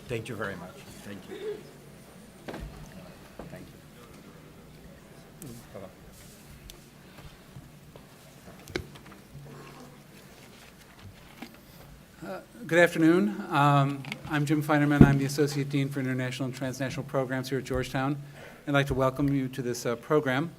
Thank you very much. Thank you. Thank you. Bye-bye. Good afternoon. I'm Jim Feinerman. I'm the Associate Dean for International and Transnational Programs here at Georgetown. I'd like to welcome you to this program.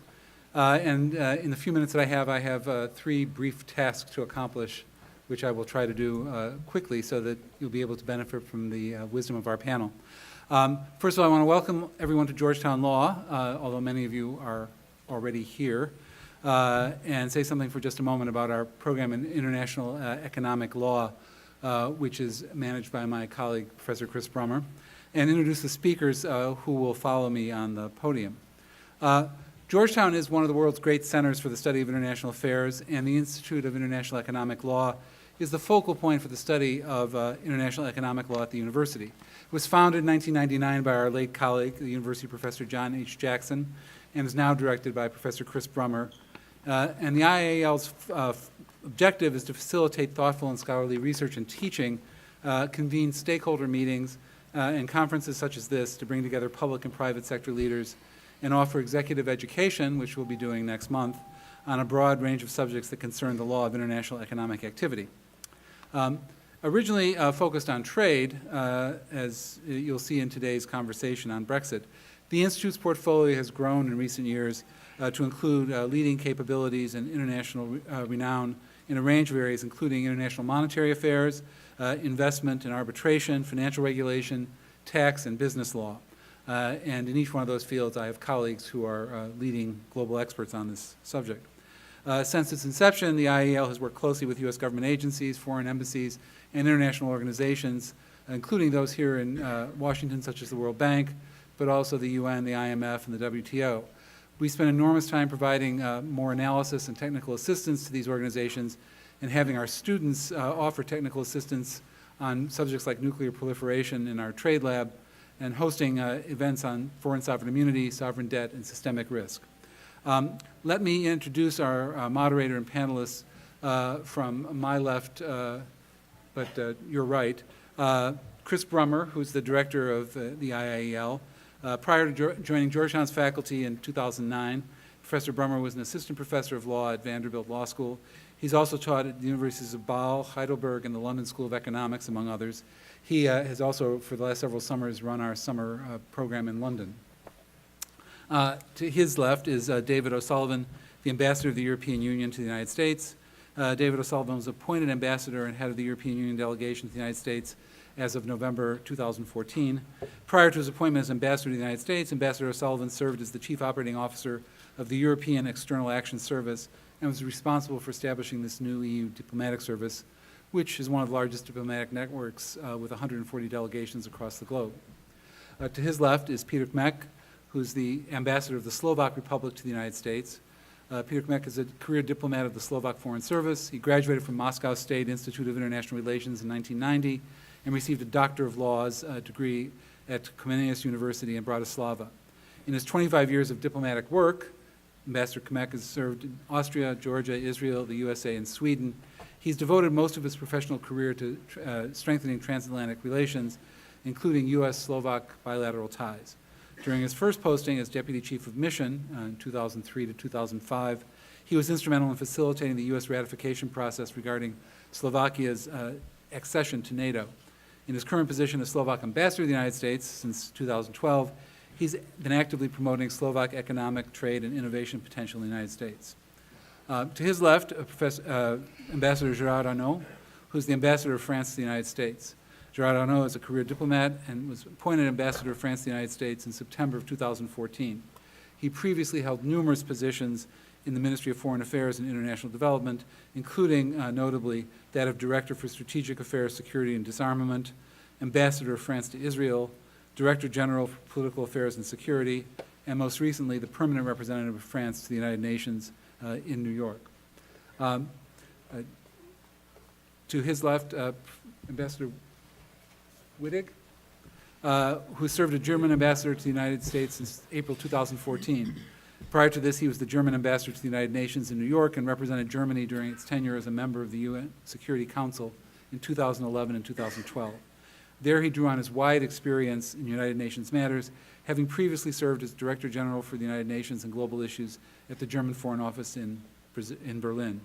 In the few minutes that I have three brief tasks to accomplish, which I will try to do quickly so that you'll be able to benefit from the wisdom of our panel. First of all, I want to welcome everyone to Georgetown Law, although many of you are already here, and say something for just a moment about our program in international economic law, which is managed by my colleague, Professor Chris Brummer, and introduce the speakers who will follow me on the podium. Georgetown is one of the world's great centers for the study of international affairs, and the Institute of International Economic Law is the focal point for the study of international economic law at the university. It was founded in 1999 by our late colleague, the University Professor John H. Jackson, and is now directed by Professor Chris Brummer. And the IAL's objective is to facilitate thoughtful and scholarly research and teaching, convene stakeholder meetings, and conferences such as this to bring together public and private sector leaders, and offer executive education, which we'll be doing next month, on a broad range of subjects that concern the law of international economic activity. Originally focused on trade, as you'll see in today's conversation on Brexit, the Institute's portfolio has grown in recent years to include leading capabilities and international renown in a range of areas, including international monetary affairs, investment and arbitration, financial regulation, tax, and business law. And in each one of those fields, I have colleagues who are leading global experts on this subject. Since its inception, the IAL has worked closely with U.S. government agencies, foreign embassies, and international organizations, including those here in Washington, such as the World Bank, but also the UN, the IMF, and the WTO. We spend enormous time providing more analysis and technical assistance to these organizations, and having our students offer technical assistance on subjects like nuclear proliferation in our trade lab, and hosting events on foreign sovereign immunity, sovereign debt, and systemic risk. Let me introduce our moderator and panelists from my left, but your right. Chris Brummer, who's the director of the IAEL. Prior to joining Georgetown's faculty in 2009, Professor Brummer was an assistant professor of law at Vanderbilt Law School. He's also taught at the universities of Basel, Heidelberg, and the London School of Economics, among others. He has also, for the last several summers, run our summer program in London. To his left is David O'Sullivan, the ambassador of the European Union to the United States. David O'Sullivan was appointed ambassador and head of the European Union delegation to the United States as of November 2014. Prior to his appointment as ambassador to the United States, Ambassador O'Sullivan served as the chief operating officer of the European External Action Service and was responsible for establishing this new EU diplomatic service, which is one of the largest diplomatic networks with 140 delegations across the globe. To his left is Peter Kmek, who's the ambassador of the Slovak Republic to the United States. Peter Kmek is a career diplomat of the Slovak Foreign Service. He graduated from Moscow State Institute of International Relations in 1990 and received a Doctor of Laws degree at Comenius University in Bratislava. In his 25 years of diplomatic work, Ambassador Kmek has served in Austria, Georgia, Israel, the USA, and Sweden. He's devoted most of his professional career to strengthening transatlantic relations, including U.S.-Slovak bilateral ties. During his first posting as Deputy Chief of Mission in 2003 to 2005, he was instrumental in facilitating the U.S. ratification process regarding Slovakia's accession to NATO. In his current position as Slovak ambassador to the United States since 2012, he's been actively promoting Slovak economic, trade, and innovation potential in the United States. To his left, Ambassador Gérard Arnault, who's the ambassador of France to the United States. Gérard Arnault is a career diplomat and was appointed ambassador of France to the United States in September of 2014. He previously held numerous positions in the Ministry of Foreign Affairs and International Development, including, notably, that of Director for Strategic Affairs, Security, and Disarmament, Ambassador of France to Israel, Director General for Political Affairs and Security, and most recently, the Permanent Representative of France to the United Nations in New York. To his left, Ambassador Wittig, who served as German ambassador to the United States since April 2014. Prior to this, he was the German ambassador to the United Nations in New York and represented Germany during its tenure as a member of the UN Security Council in 2011 and 2012. There he drew on his wide experience in United Nations matters, having previously served as Director General for the United Nations and Global Issues at the German Foreign Office in Berlin.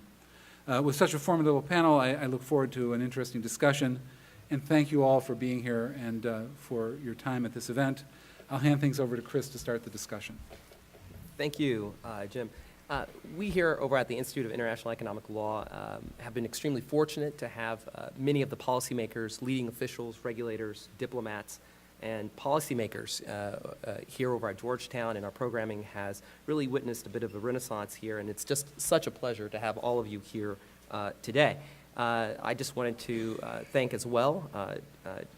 With such a formidable panel, I look forward to an interesting discussion, and thank you all for being here and for your time at this event. I'll hand things over to Chris to start the discussion. Thank you, Jim. We here over at the Institute of International Economic Law have been extremely fortunate to have many of the policymakers, leading officials, regulators, diplomats, and policymakers here over at Georgetown, and our programming has really witnessed a bit of a renaissance here, and it's just such a pleasure to have all of you here today. I just wanted to thank as well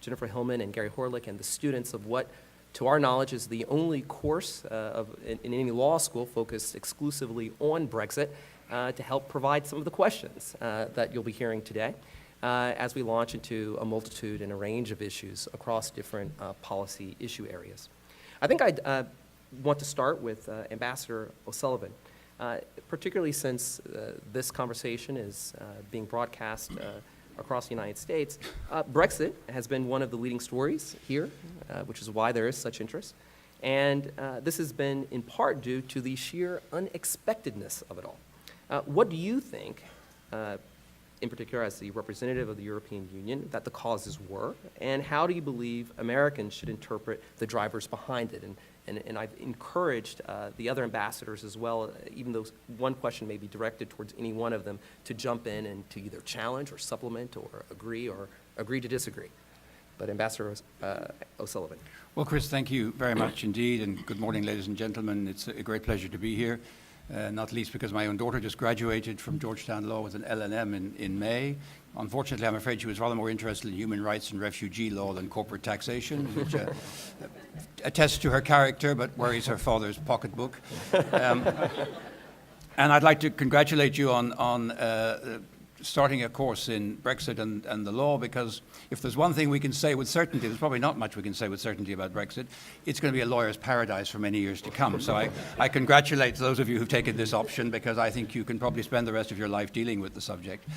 Jennifer Hillman and Gary Horlick and the students of what, to our knowledge, is the only course in any law school focused exclusively on Brexit to help provide some of the questions that you'll be hearing today as we launch into a multitude and a range of issues across different policy issue areas. I think I'd want to start with Ambassador O'Sullivan, particularly since this conversation is being broadcast across the United States. Brexit has been one of the leading stories here, which is why there is such interest. And this has been in part due to the sheer unexpectedness of it all. What do you think, in particular as the representative of the European Union, that the causes were? And how do you believe Americans should interpret the drivers behind it? And I've encouraged the other ambassadors as well, even though one question may be directed towards any one of them, to jump in and to either challenge or supplement or agree to disagree. But Ambassador O'Sullivan. Well, Chris, thank you very much indeed, and good morning, ladies and gentlemen. It's a great pleasure to be here, not least because my own daughter just graduated from Georgetown Law with an LLM in May. Unfortunately, I'm afraid she was rather more interested in human rights and refugee law than corporate taxation, which attests to her character but worries her father's pocketbook. And I'd like to congratulate you on starting a course in Brexit and the law, because if there's one thing we can say with certainty, there's probably not much we can say with certainty about Brexit, it's going to be a lawyer's paradise for many years to come. So I congratulate those of you who've taken this option, because I think you can probably spend the rest of your life dealing with the subject.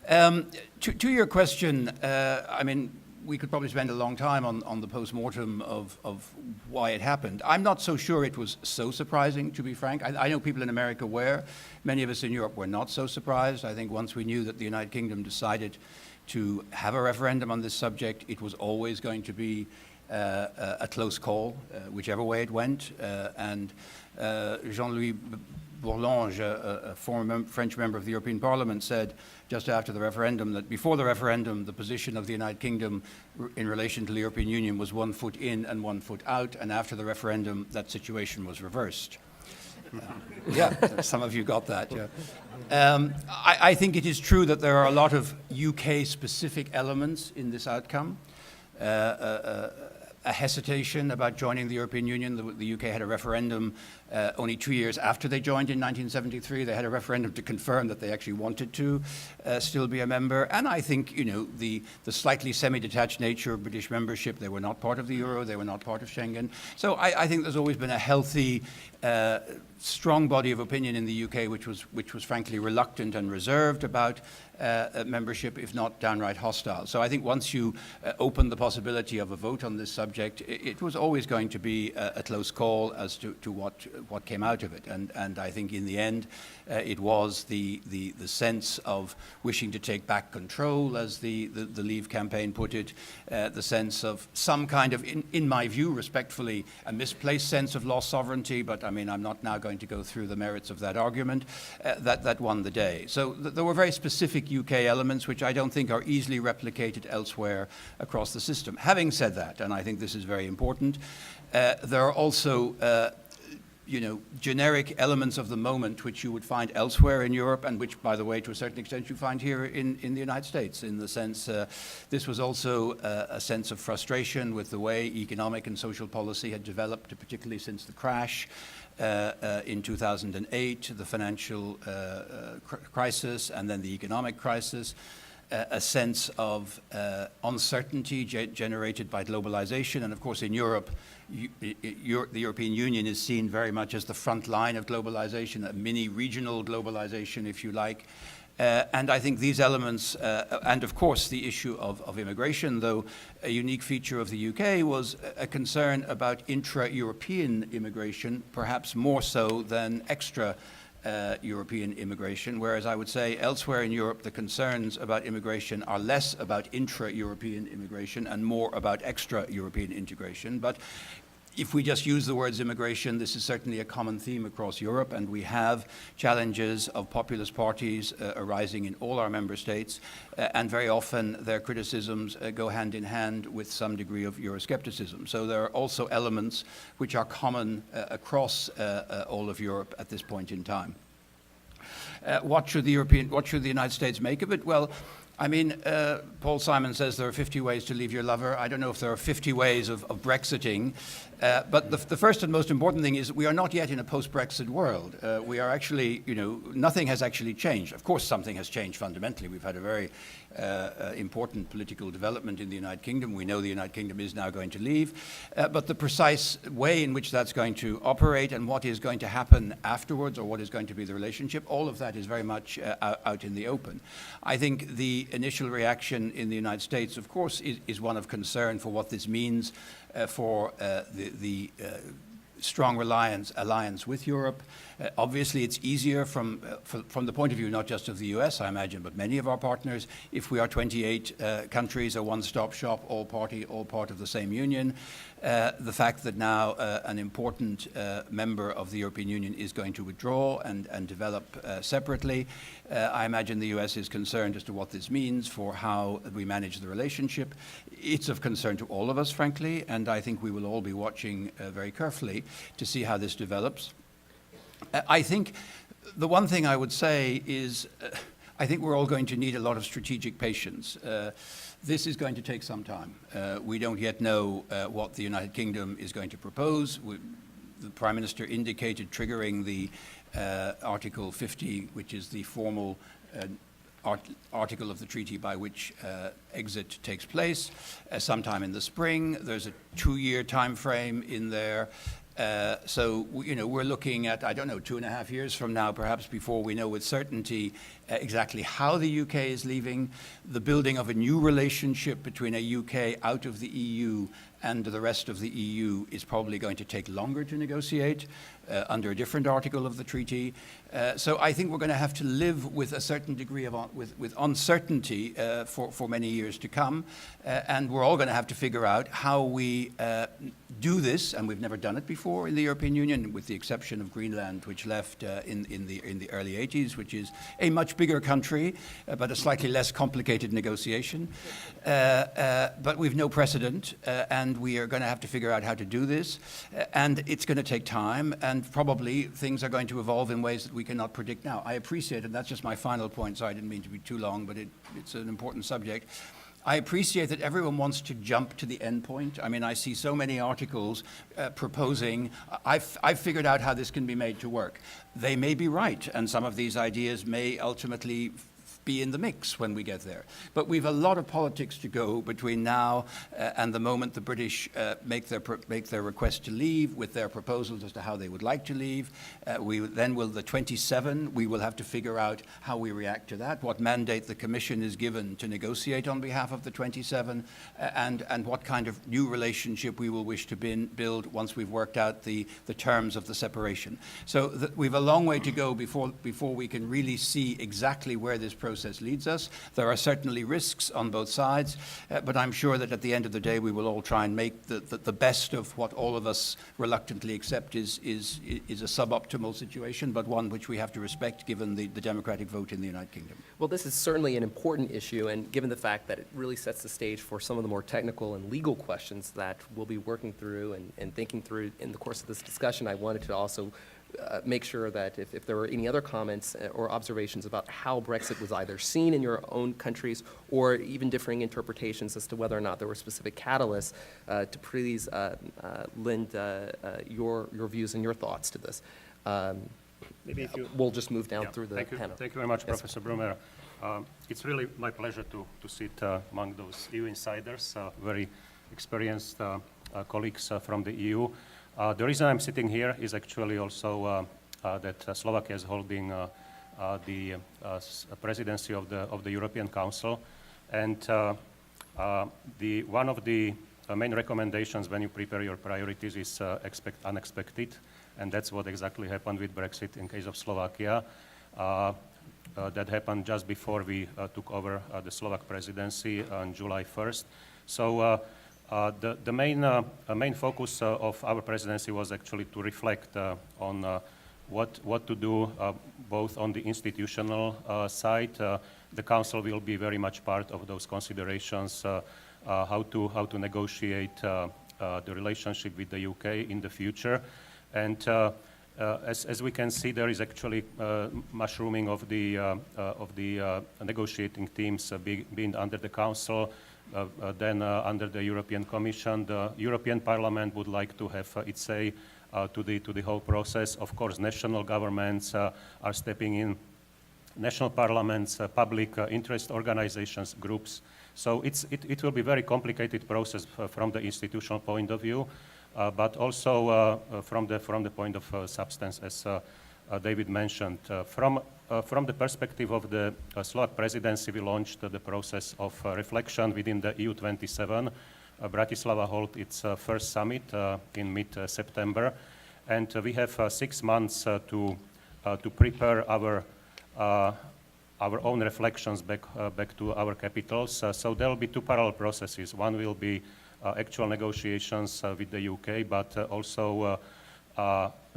To your question, I mean, we could probably spend a long time on the post-mortem of why it happened. I'm not so sure it was so surprising, to be frank. I know people in America were. Many of us in Europe were not so surprised. I think once we knew that the United Kingdom decided to have a referendum on this subject, it was always going to be a close call, whichever way it went. And Jean-Louis Bourlange, a former French member of the European Parliament, said just after the referendum that before the referendum, the position of the United Kingdom in relation to the European Union was 1 foot in and 1 foot out, and after the referendum, that situation was reversed. Yeah, some of you got that, yeah. I think it is true that there are a lot of UK-specific elements in this outcome. A hesitation about joining the European Union. The UK had a referendum only 2 years after they joined in 1973. They had a referendum to confirm that they actually wanted to still be a member. And I think, you know, the slightly semi-detached nature of British membership, they were not part of the euro, they were not part of Schengen. So I think there's always been a healthy, strong body of opinion in the UK which was frankly reluctant and reserved about membership, if not downright hostile. So I think once you open the possibility of a vote on this subject, it was always going to be a close call as to what came out of it. And I think in the end, it was the sense of wishing to take back control, as the Leave campaign put it, the sense of some kind of, in my view, respectfully, a misplaced sense of lost sovereignty, but I mean, I'm not now going to go through the merits of that argument, that won the day. So there were very specific UK elements which I don't think are easily replicated elsewhere across the system. Having said that, and I think this is very important, there are also generic elements of the moment which you would find elsewhere in Europe, and which, by the way, to a certain extent you find here in the United States, in the sense this was also a sense of frustration with the way economic and social policy had developed, particularly since the crash in 2008, the financial crisis, and then the economic crisis. A sense of uncertainty generated by globalization. And of course, in Europe, the European Union is seen very much as the front line of globalization, a mini regional globalization, if you like. And I think these elements, and of course the issue of immigration, though a unique feature of the UK, was a concern about intra-European immigration, perhaps more so than extra-European immigration, whereas I would say elsewhere in Europe the concerns about immigration are less about intra-European immigration and more about extra-European integration. But if we just use the words immigration, this is certainly a common theme across Europe, and we have challenges of populist parties arising in all our member states, and very often their criticisms go hand in hand with some degree of Euroscepticism. So there are also elements which are common across all of Europe at this point in time. What should the United States make of it? Well, I mean, Paul Simon says there are 50 ways to leave your lover. I don't know if there are 50 ways of Brexiting. But the first and most important thing is that we are not yet in a post-Brexit world. We are actually, nothing has actually changed. Of course, something has changed fundamentally. We've had a very important political development in the United Kingdom. We know the United Kingdom is now going to leave. But the precise way in which that's going to operate and what is going to happen afterwards, or what is going to be the relationship, all of that is very much out in the open. I think the initial reaction in the United States, of course, is one of concern for what this means for the strong alliance with Europe. Obviously, it's easier from the point of view not just of the US, I imagine, but many of our partners, if we are 28 countries, a one-stop shop, all part of the same union. The fact that now an important member of the European Union is going to withdraw and develop separately, I imagine the US is concerned as to what this means for how we manage the relationship. It's of concern to all of us, frankly, and I think we will all be watching very carefully to see how this develops. I think the one thing I would say is I think we're all going to need a lot of strategic patience. This is going to take some time. We don't yet know what the United Kingdom is going to propose. The Prime Minister indicated triggering the Article 50, which is the formal article of the treaty by which exit takes place, sometime in the spring. There's a 2-year time frame in there. So, we're looking at, I don't know, 2.5 years from now, perhaps, before we know with certainty exactly how the UK is leaving. The building of a new relationship between a UK out of the EU and the rest of the EU is probably going to take longer to negotiate under a different article of the treaty. So I think we're going to have to live with a certain degree of with uncertainty for many years to come. And we're all going to have to figure out how we do this, and we've never done it before in the European Union, with the exception of Greenland, which left in the early 80s, which is a much bigger country, but a slightly less complicated negotiation. But we've no precedent, and we are going to have to figure out how to do this. And it's going to take time, and probably things are going to evolve in ways that we cannot predict now. I appreciate, and that's just my final point, so I didn't mean to be too long, but it's an important subject. I appreciate that everyone wants to jump to the end point. I mean, I see so many articles proposing, I've figured out how this can be made to work. They may be right, and some of these ideas may ultimately be in the mix when we get there. But we've a lot of politics to go between now and the moment the British make their request to leave, with their proposals as to how they would like to leave. Then will the 27, we will have to figure out how we react to that, what mandate the Commission is given to negotiate on behalf of the 27, and what kind of new relationship we will wish to build once we've worked out the terms of the separation. So we've a long way to go before we can really see exactly where this process leads us. There are certainly risks on both sides, but I'm sure that at the end of the day we will all try and make the best of what all of us reluctantly accept is a suboptimal situation, but one which we have to respect given the democratic vote in the United Kingdom. Well, this is certainly an important issue, and given the fact that it really sets the stage for some of the more technical and legal questions that we'll be working through and thinking through in the course of this discussion, I wanted to also make sure that if there were any other comments or observations about how Brexit was either seen in your own countries or even differing interpretations as to whether or not there were specific catalysts, to please lend your views and your thoughts to this. Maybe if you, we'll just move down through the thank you. panel. Thank you very much, Yes. Professor Brumer. It's really my pleasure to sit among those EU insiders, very experienced colleagues from the EU. The reason I'm sitting here is actually also that Slovakia is holding the presidency of the European Council. And one of the main recommendations when you prepare your priorities is expect unexpected, and that's what exactly happened with Brexit in case of Slovakia. That happened just before we took over the Slovak presidency on July 1st. So the main focus of our presidency was actually to reflect on what to do both on the institutional side. The Council will be very much part of those considerations, how to negotiate the relationship with the UK in the future. And as we can see, there is actually mushrooming of the negotiating teams being under the Council, then under the European Commission. The European Parliament would like to have its say to the whole process. Of course, national governments are stepping in, national parliaments, public interest organizations, groups. So it will be a very complicated process from the institutional point of view, but also from the point of substance, as David mentioned. From the perspective of the Slovak presidency, we launched the process of reflection within the EU27. Bratislava held its first summit in mid-September, and we have 6 months to prepare our own reflections back to our capitals. So there will be 2 parallel processes. One will be actual negotiations with the UK, but also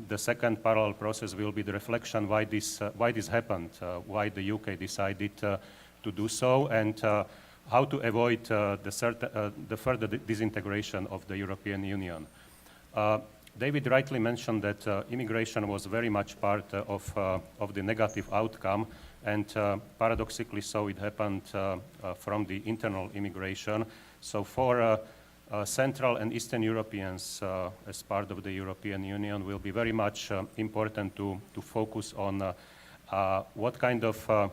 the second parallel process will be the reflection why this happened, why the UK decided to do so, and how to avoid the further disintegration of the European Union. David rightly mentioned that immigration was very much part of the negative outcome, and paradoxically so it happened from the internal immigration. So for Central and Eastern Europeans as part of the European Union will be very much important to focus on what kind of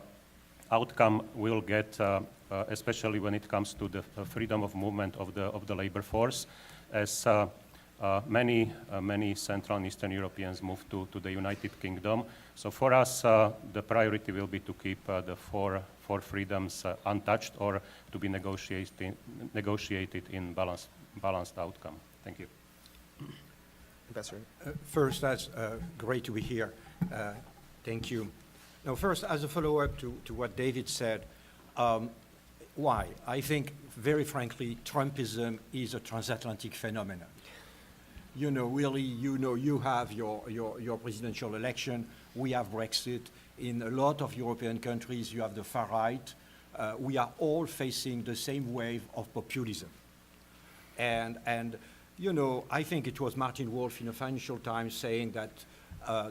outcome we'll get, especially when it comes to the freedom of movement of the labor force, as many Central and Eastern Europeans move to the United Kingdom. So for us, the priority will be to keep the four freedoms untouched, or to be negotiated in balanced outcome. Thank you. Ambassador. First, that's great to be here. Thank you. Now, first, as a follow-up to what David said, why? I think, very frankly, Trumpism is a transatlantic phenomenon. You know, really, you have your presidential election. We have Brexit. In a lot of European countries, you have the far right. We are all facing the same wave of populism. And you know, I think it was Martin Wolf in the Financial Times saying that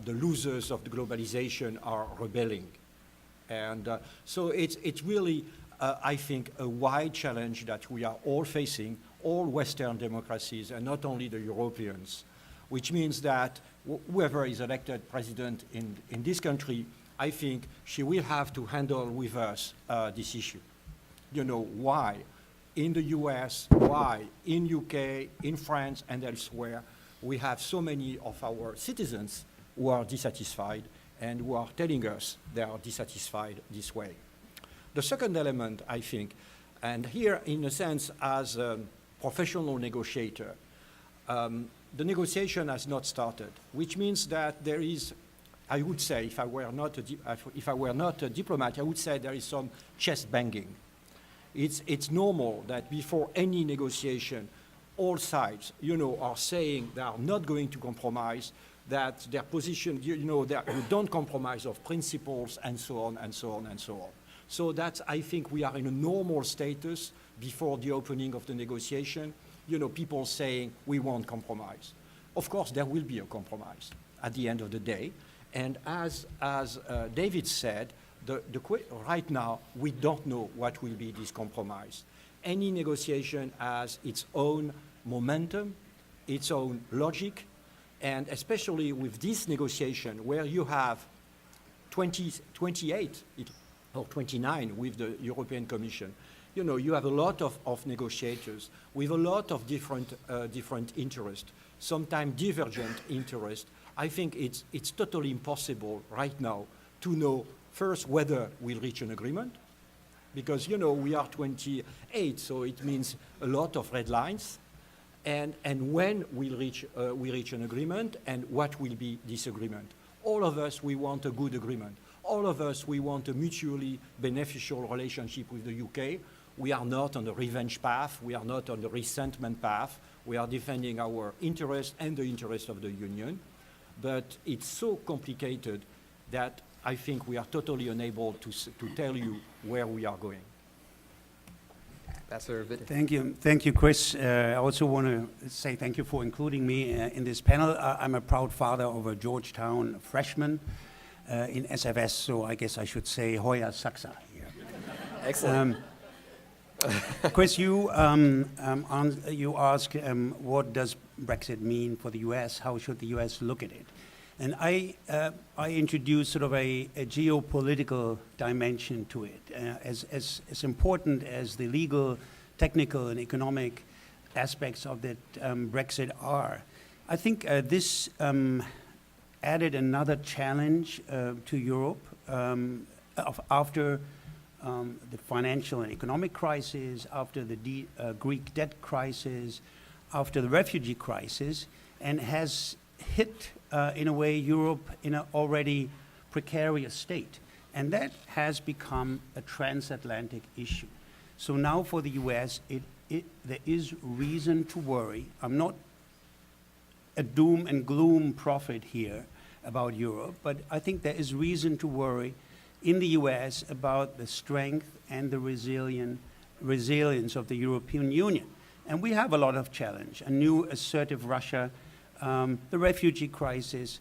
the losers of the globalization are rebelling. And so it's really, I think, a wide challenge that we are all facing, all Western democracies, and not only the Europeans, which means that whoever is elected president in this country, I think she will have to handle with us this issue. You know, why? In the US, why? In UK, in France, and elsewhere, we have so many of our citizens who are dissatisfied and who are telling us they are dissatisfied this way. The second element, I think, and here, in a sense, as a professional negotiator, the negotiation has not started, which means that there is, I would say, if I were not a diplomat, I would say there is some chest banging. It's normal that before any negotiation, all sides, you know, are saying they are not going to compromise, that their position, you know, they don't compromise of principles, and so on, and so on, and so on. So that's, I think, we are in a normal status before the opening of the negotiation. You know, people saying we won't compromise. Of course, there will be a compromise at the end of the day. And as David said, right now, we don't know what will be this compromise. Any negotiation has its own momentum, its own logic, and especially with this negotiation where you have 28 or 29 with the European Commission, you know, you have a lot of negotiators with a lot of different interests, sometimes divergent interests. I think it's totally impossible right now to know First, whether we'll reach an agreement, because, you know, we are 28, so it means a lot of red lines. And when we reach an agreement, and what will be this agreement. All of us, we want a good agreement. All of us, we want a mutually beneficial relationship with the UK. We are not on the revenge path. We are not on the resentment path. We are defending our interest and the interest of the Union. But it's so complicated that I think we are totally unable to tell you where we are going. Ambassador Witte. Thank you, Chris. I also want to say thank you for including me in this panel. I'm a proud father of a Georgetown freshman in SFS, so I guess I should say Hoya Saxa here. Excellent. Chris, you ask what does Brexit mean for the U.S.? How should the U.S. look at it? And I introduced sort of a geopolitical dimension to it, as important as the legal, technical, and economic aspects of that Brexit are. I think this added another challenge to Europe after the financial and economic crisis, after the Greek debt crisis, after the refugee crisis, and has hit, in a way, Europe in an already precarious state. And that has become a transatlantic issue. So now for the US, there is reason to worry. I'm not a doom and gloom prophet here about Europe, but I think there is reason to worry in the US about the strength and the resilience of the European Union. And we have a lot of challenge, a new assertive Russia, the refugee crisis,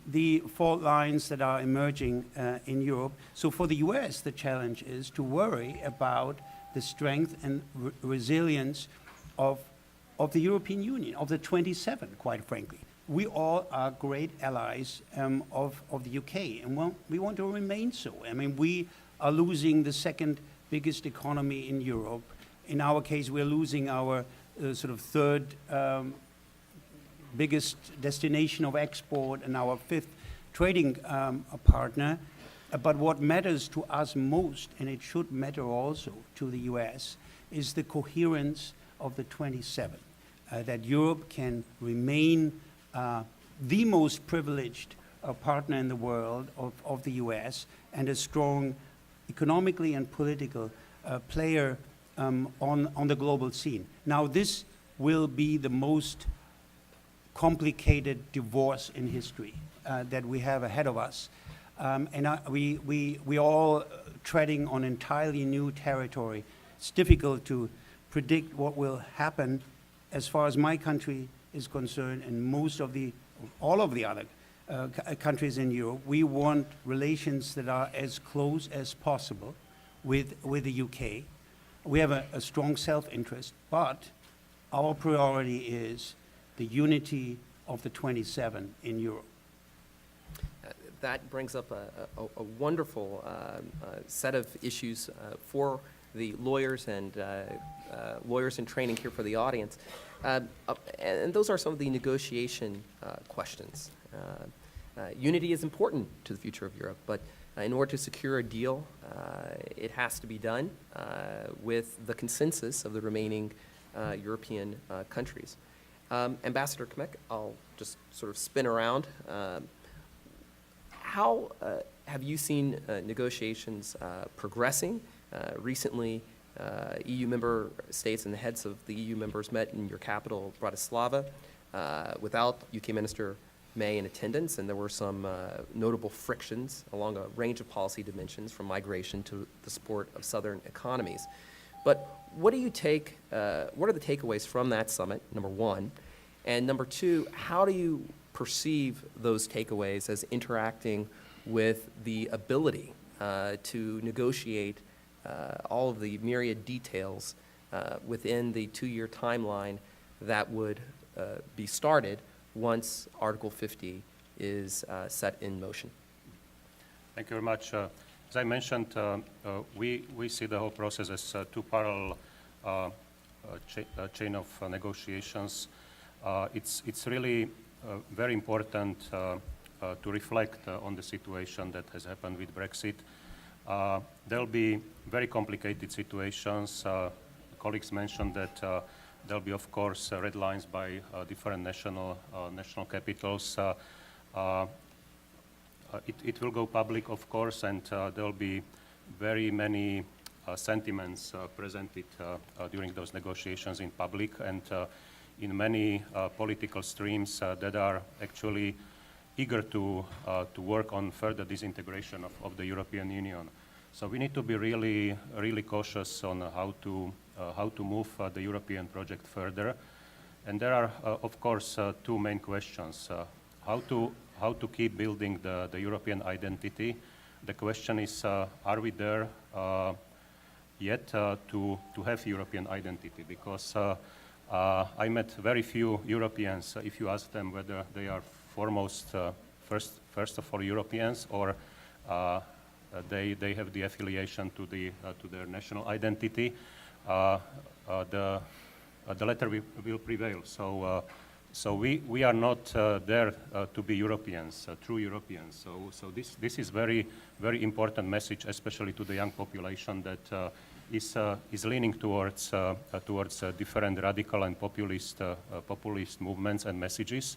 the fault lines that are emerging in Europe. So for the US, the challenge is to worry about the strength and resilience of the European Union, of the 27, quite frankly. We all are great allies of the UK, and we want to remain so. I mean, we are losing the second biggest economy in Europe. In our case, we're losing our sort of third biggest destination of export and our fifth trading partner. But what matters to us most, and it should matter also to the US, is the coherence of the 27, that Europe can remain the most privileged partner in the world of the US and a strong economically and political player on the global scene. Now, this will be the most complicated divorce in history that we have ahead of us. We all treading on entirely new territory. It's difficult to predict what will happen. As far as my country is concerned, and all of the other countries in Europe, we want relations that are as close as possible with the UK. We have a strong self-interest, but our priority is the unity of the 27 in Europe. That brings up a wonderful set of issues for the lawyers and lawyers in training here for the audience. And those are some of the negotiation questions. Unity is important to the future of Europe, but in order to secure a deal, it has to be done with the consensus of the remaining European countries. Ambassador Kmek, I'll just sort of spin around. How have you seen negotiations progressing? Recently, EU member states and the heads of the EU members met in your capital, Bratislava, without UK Minister May in attendance, and there were some notable frictions along a range of policy dimensions, from migration to the support of southern economies. But what are the takeaways from that summit, number one? And number two, how do you perceive those takeaways as interacting with the ability to negotiate all of the myriad details within the 2-year timeline that would be started once Article 50 is set in motion? Thank you very much. As I mentioned, we see the whole process as two parallel chain of negotiations. It's really very important to reflect on the situation that has happened with Brexit. There'll be very complicated situations. Colleagues mentioned that there'll be, of course, red lines by different national capitals. It will go public, of course, and there'll be very many sentiments presented during those negotiations in public and in many political streams that are actually eager to work on further disintegration of the European Union. So we need to be really cautious on how to move the European project further. And there are, of course, two main questions. How to keep building the European identity. The question is, are we there yet to have European identity? Because I met very few Europeans, if you ask them whether they are first of all Europeans or they have the affiliation to their national identity, the latter will prevail. So we are not there to be Europeans, true Europeans. So this is very important message, especially to the young population that is leaning towards different radical and populist movements and messages.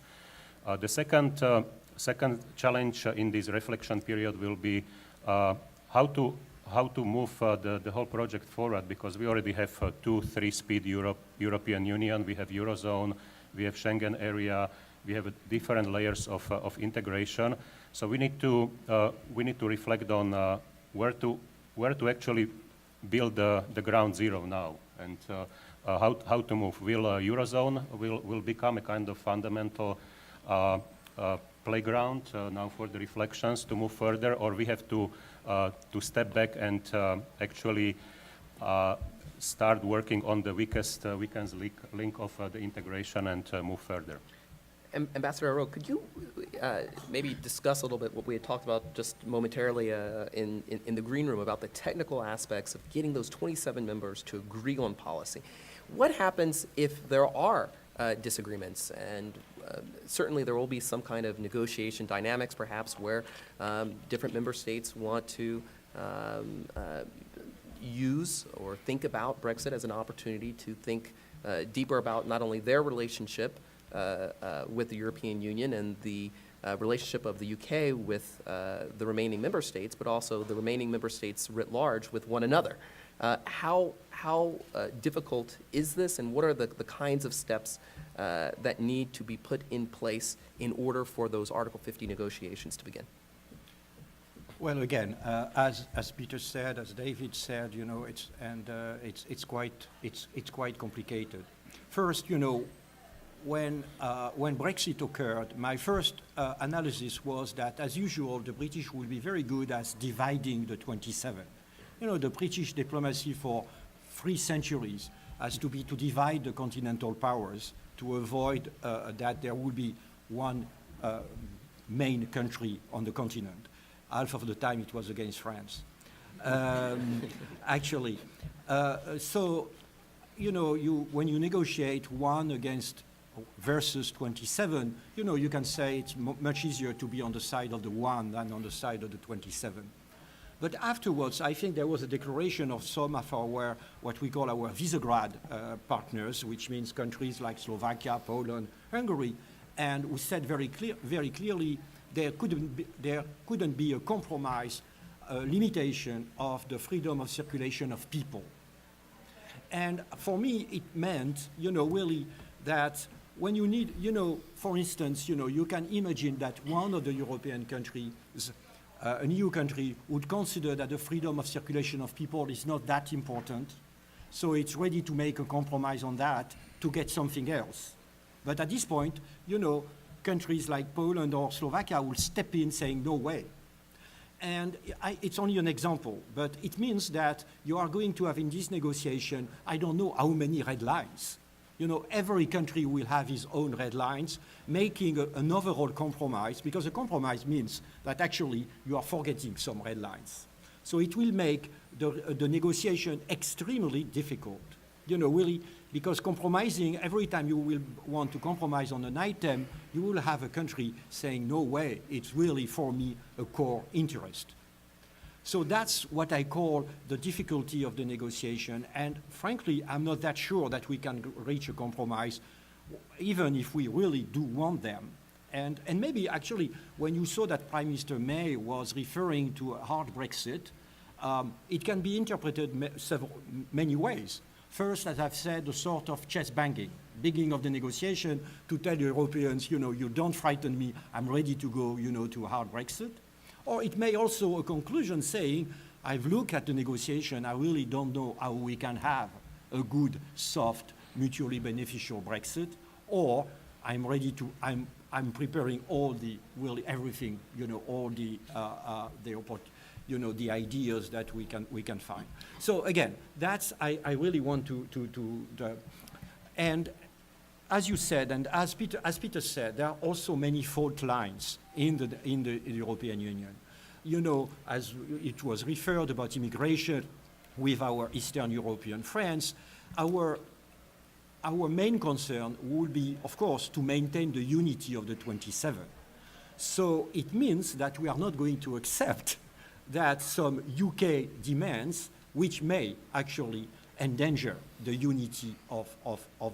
The second challenge in this reflection period will be how to move the whole project forward, because we already have 2-3-speed European Union, we have Eurozone, we have Schengen area, we have different layers of integration. So we need to reflect on where to actually build the ground zero now, and how to move. Will Eurozone will become a kind of fundamental playground now for the reflections to move further, or we have to step back and actually start working on the weakest link of the integration and move further. Ambassador Aro, could you maybe discuss a little bit what we had talked about just momentarily in the green room about the technical aspects of getting those 27 members to agree on policy? What happens if there are disagreements? And certainly there will be some kind of negotiation dynamics, perhaps, where different member states want to use or think about Brexit as an opportunity to think deeper about not only their relationship with the European Union and the relationship of the UK with the remaining member states, but also the remaining member states writ large with one another. How difficult is this, and what are the kinds of steps that need to be put in place in order for those Article 50 negotiations to begin? Well, again, as Peter said, as David said, you know, it's quite complicated. First, you know, when Brexit occurred, my first analysis was that, as usual, the British will be very good at dividing the 27. You know, the British diplomacy for 3 centuries has to be to divide the continental powers to avoid that there will be one main country on the continent. Half of the time it was against France, actually. So, you know, when you negotiate one versus 27, you know, you can say it's much easier to be on the side of the one than on the side of the 27. But afterwards, I think there was a declaration of some of what we call our Visegrad partners, which means countries like Slovakia, Poland, Hungary, and we said very clearly there couldn't be a compromise, limitation of the freedom of circulation of people. And for me, it meant, you know, really that when you need, you know, for instance, you know, you can imagine that one of the European countries, an EU country, would consider that the freedom of circulation of people is not that important, so it's ready to make a compromise on that to get something else. But at this point, you know, countries like Poland or Slovakia will step in saying, no way. And it's only an example, but it means that you are going to have in this negotiation, I don't know how many red lines. You know, every country will have its own red lines, making an overall compromise, because a compromise means that actually you are forgetting some red lines. So it will make the negotiation extremely difficult. really, because compromising, every time you will want to compromise on an item, you will have a country saying, no way, it's really for me a core interest. So that's what I call the difficulty of the negotiation. And frankly, I'm not that sure that we can reach a compromise, even if we really do want them. And maybe actually, when you saw that Prime Minister May was referring to a hard Brexit, it can be interpreted many ways. First, as I've said, a sort of chest banging, beginning of the negotiation to tell Europeans, you don't frighten me, I'm ready to go, to a hard Brexit. Or it may also a conclusion saying, I've looked at the negotiation, I really don't know how we can have a good, soft, mutually beneficial Brexit, or I'm ready to, I'm preparing all the, really everything, all the the ideas that we can find. So again, that's, I really want and as you said, and as Peter said, there are also many fault lines in the European Union. As it was referred about immigration with our Eastern European friends, our main concern would be, of course, to maintain the unity of the 27. So it means that we are not going to accept that some UK demands, which may actually endanger the unity of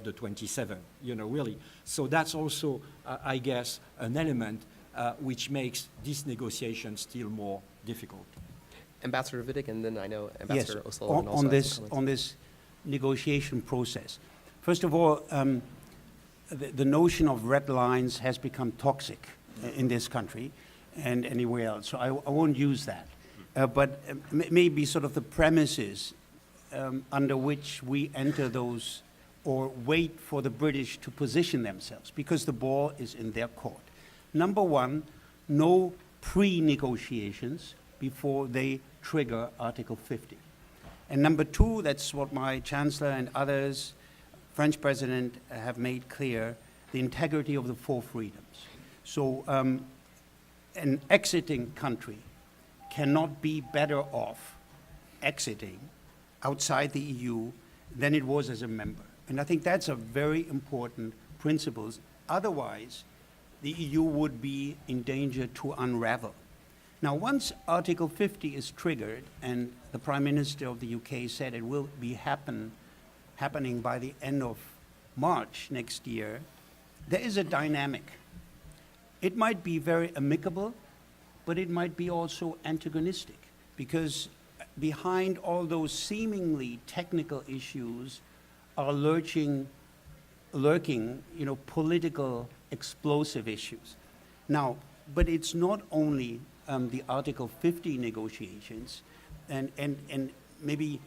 the 27, really. So that's also, I guess, an element which makes this negotiation still more difficult. Ambassador Vidic, and then I know Ambassador Yes, O'Sullivan also has some on comments. this negotiation process. First of all, the notion of red lines has become toxic in this country and anywhere else, so I won't use that. But maybe sort of the premises under which we enter those or wait for the British to position themselves, because the ball is in their court. Number one, no pre-negotiations before they trigger Article 50. And number two, that's what my Chancellor and others, French President, have made clear, the integrity of the four freedoms. So an exiting country cannot be better off exiting outside the EU than it was as a member. And I think that's a very important principle. Otherwise, the EU would be in danger to unravel. Now, once Article 50 is triggered, and the Prime Minister of the UK said it will be happening by the end of March next year, there is a dynamic. It might be very amicable, but it might be also antagonistic, because behind all those seemingly technical issues are lurking, political explosive issues. Now, but it's not only the Article 50 negotiations, and maybe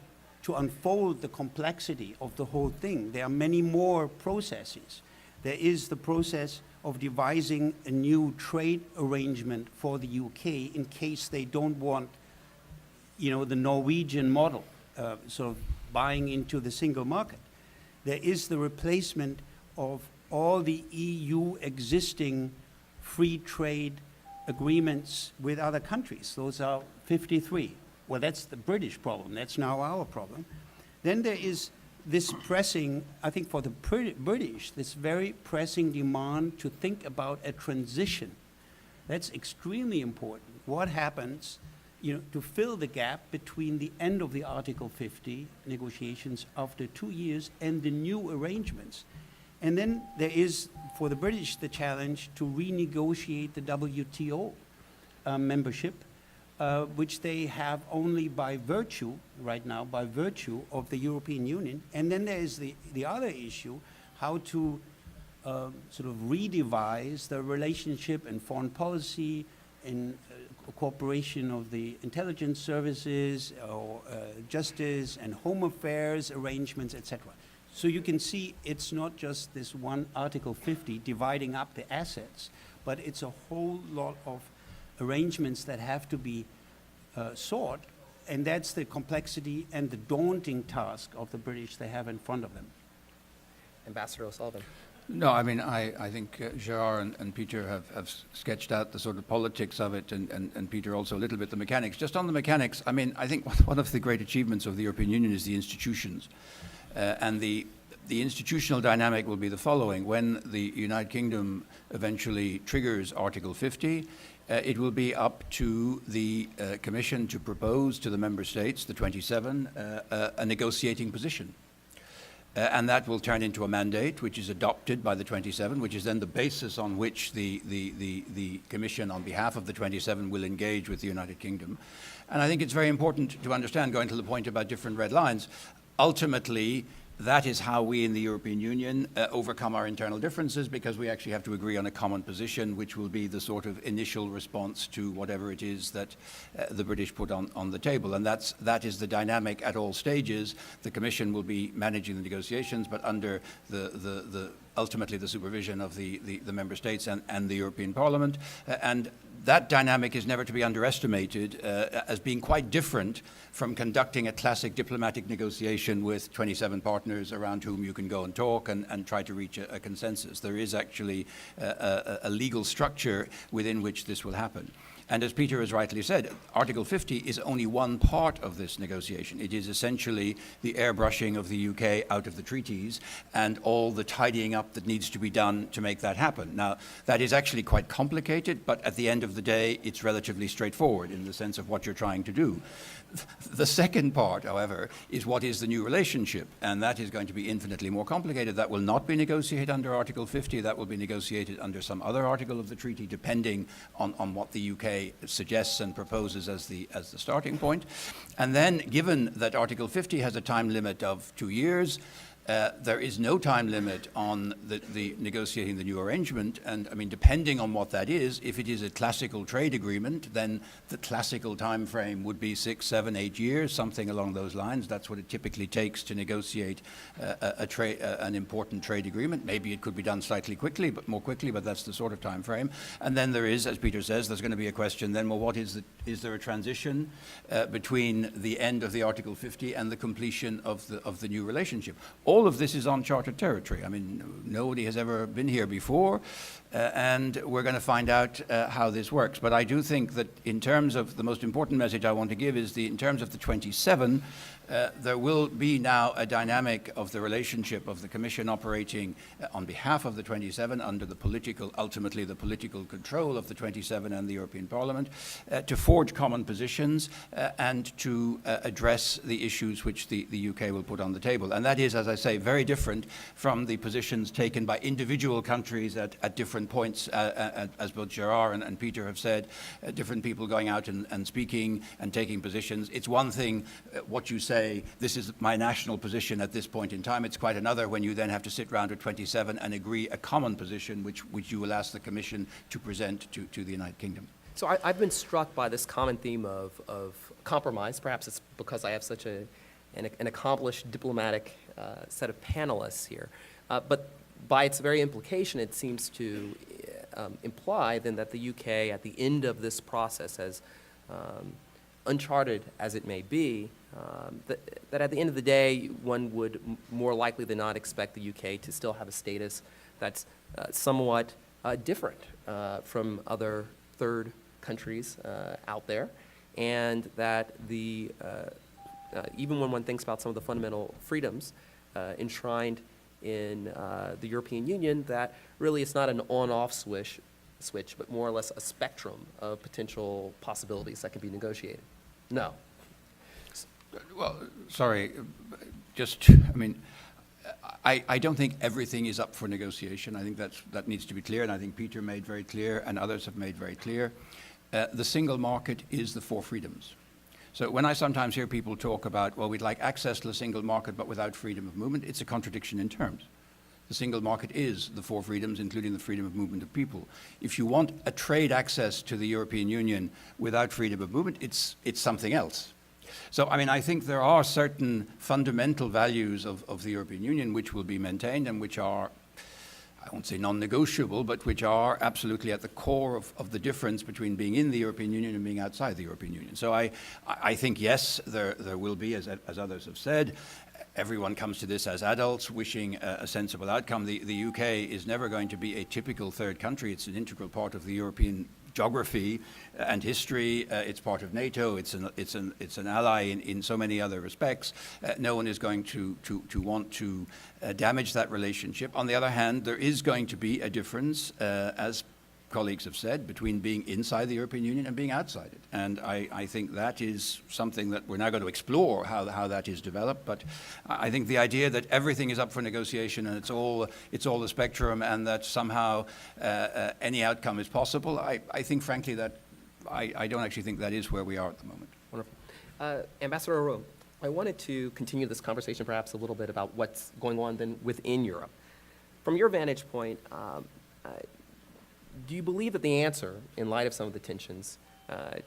to unfold the complexity of the whole thing, there are many more processes. There is the process of devising a new trade arrangement for the UK in case they don't want, the Norwegian model, sort of buying into the single market. There is the replacement of all the EU existing free trade agreements with other countries. Those are 53. Well, that's the British problem. That's now our problem. Then there is this pressing, I think for the British, this very pressing demand to think about a transition. That's extremely important. What happens, to fill the gap between the end of the Article 50 negotiations after 2 years and the new arrangements. And then there is, for the British, the challenge to renegotiate the WTO membership, which they have only by virtue, right now, by virtue of the European Union. And then there is the other issue, how to sort of redevise the relationship in foreign policy, in cooperation of the intelligence services, or justice and home affairs arrangements, etc. So you can see it's not just this one Article 50 dividing up the assets, but it's a whole lot of arrangements that have to be sought, and that's the complexity and the daunting task of the British they have in front of them. Ambassador O'Sullivan. No, I mean, I think Gerard and Peter have sketched out the sort of politics of it, and Peter also a little bit the mechanics. Just on the mechanics, I mean, I think one of the great achievements of the European Union is the institutions. And the institutional dynamic will be the following. When the United Kingdom eventually triggers Article 50, it will be up to the Commission to propose to the member states, the 27, a negotiating position. And that will turn into a mandate, which is adopted by the 27, which is then the basis on which the Commission, on behalf of the 27, will engage with the United Kingdom. And I think it's very important to understand, going to the point about different red lines, ultimately, that is how we in the European Union overcome our internal differences, because we actually have to agree on a common position, which will be the sort of initial response to whatever it is that the British put on the table. And that is the dynamic at all stages. The Commission will be managing the negotiations, but under ultimately the supervision of the member states and the European Parliament. And that dynamic is never to be underestimated as being quite different from conducting a classic diplomatic negotiation with 27 partners around whom you can go and talk and try to reach a consensus. There is actually a legal structure within which this will happen. And as Peter has rightly said, Article 50 is only one part of this negotiation. It is essentially the airbrushing of the UK out of the treaties and all the tidying up that needs to be done to make that happen. Now, that is actually quite complicated, but at the end of the day, it's relatively straightforward in the sense of what you're trying to do. The second part, however, is what is the new relationship, and that is going to be infinitely more complicated. That will not be negotiated under Article 50. That will be negotiated under some other article of the treaty, depending on what the UK suggests and proposes as the starting point. And then, given that Article 50 has a time limit of 2 years, there is no time limit on the negotiating the new arrangement, and I mean, depending on what that is, if it is a classical trade agreement, then the classical time frame would be 6, 7, 8 years, something along those lines. That's what it typically takes to negotiate an important trade agreement. Maybe it could be done slightly quickly, but more quickly, but that's the sort of time frame. And then there is, as Peter says, there's going to be a question then, well, what is there a transition between the end of the Article 50 and the completion of the new relationship? All of this is uncharted territory. I mean, nobody has ever been here before, and we're going to find out how this works. But I do think that in terms of the most important message I want to give is in terms of the 27, there will be now a dynamic of the relationship of the Commission operating on behalf of the 27 under ultimately the political control of the 27 and the European Parliament, to forge common positions and to address the issues which the UK will put on the table. And that is, as I say, very different from the positions taken by individual countries at different points, as both Gerard and Peter have said, different people going out and speaking and taking positions. It's one thing what you say, this is my national position at this point in time. It's quite another when you then have to sit round at 27 and agree a common position which you will ask the Commission to present to the United Kingdom. So I've been struck by this common theme of compromise. Perhaps it's because I have such an accomplished diplomatic set of panelists here. But by its very implication, it seems to imply then that the UK, at the end of this process, as uncharted as it may be, that at the end of the day, one would more likely than not expect the UK to still have a status that's somewhat different from other third countries out there, and that even when one thinks about some of the fundamental freedoms enshrined in the European Union, that really it's not an on-off switch, but more or less a spectrum of potential possibilities that can be negotiated. No. Well, sorry, I don't think everything is up for negotiation. I think that needs to be clear, and I think Peter made very clear, and others have made very clear. The single market is the 4 freedoms. So when I sometimes hear people talk about, well, we'd like access to the single market but without freedom of movement, it's a contradiction in terms. The single market is the 4 freedoms, including the freedom of movement of people. If you want a trade access to the European Union without freedom of movement, it's something else. So, I mean, I think there are certain fundamental values of the European Union which will be maintained and which are, I won't say non-negotiable, but which are absolutely at the core of the difference between being in the European Union and being outside the European Union. So I think, yes, there will be, as others have said, everyone comes to this as adults wishing a sensible outcome. The UK is never going to be a typical third country. It's an integral part of the European geography and history. It's part of NATO. It's an ally in so many other respects. No one is going to want to damage that relationship. On the other hand, there is going to be a difference, as colleagues have said, between being inside the European Union and being outside it. And I think that is something that we're now going to explore, how that is developed. But I think the idea that everything is up for negotiation and it's all the spectrum and that somehow any outcome is possible, I think, frankly, that I don't actually think that is where we are at the moment. Wonderful. Ambassador Rowe, I wanted to continue this conversation perhaps a little bit about what's going on then within Europe. From your vantage point, do you believe that the answer, in light of some of the tensions,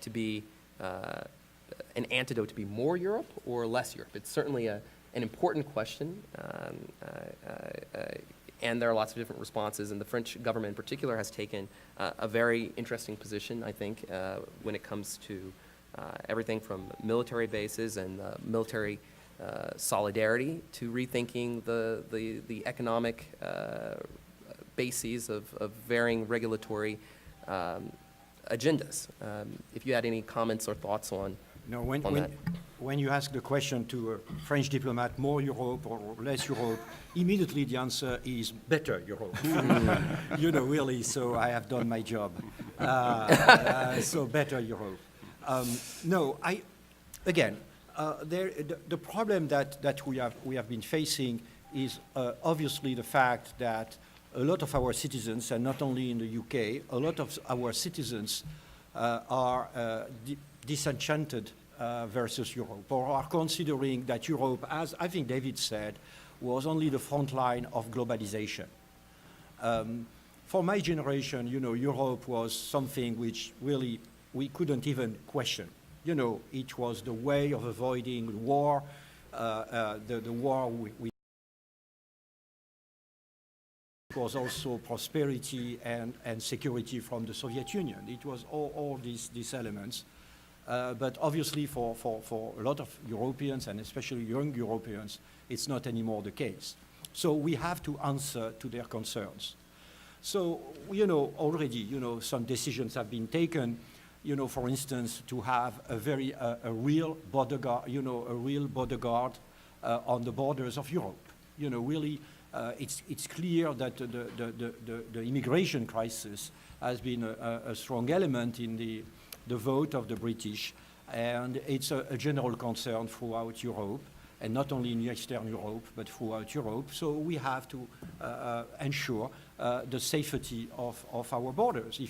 to be an antidote to be more Europe or less Europe? It's certainly an important question, and there are lots of different responses, and the French government in particular has taken a very interesting position, I think, when it comes to everything from military bases and military solidarity to rethinking the economic bases of varying regulatory agendas. If you had any comments or thoughts on that. When you ask the question to a French diplomat, more Europe or less Europe, immediately the answer is better Europe. Really, so I have done my job. So better Europe. The problem that we have been facing is obviously the fact that a lot of our citizens, and not only in the UK, a lot of our citizens are disenchanted versus Europe, or are considering that Europe, as I think David said, was only the front line of globalization. For my generation, Europe was something which really we couldn't even question. It was the way of avoiding war, the war we was also prosperity and security from the Soviet Union. It was all these elements. But obviously for a lot of Europeans, and especially young Europeans, it's not anymore the case. So we have to answer to their concerns. So, already, some decisions have been taken, for instance, to have a real bodyguard, on the borders of Europe. Really, it's clear that the immigration crisis has been a strong element in the vote of the British, and it's a general concern throughout Europe, and not only in Eastern Europe, but throughout Europe. So we have to ensure the safety of our borders.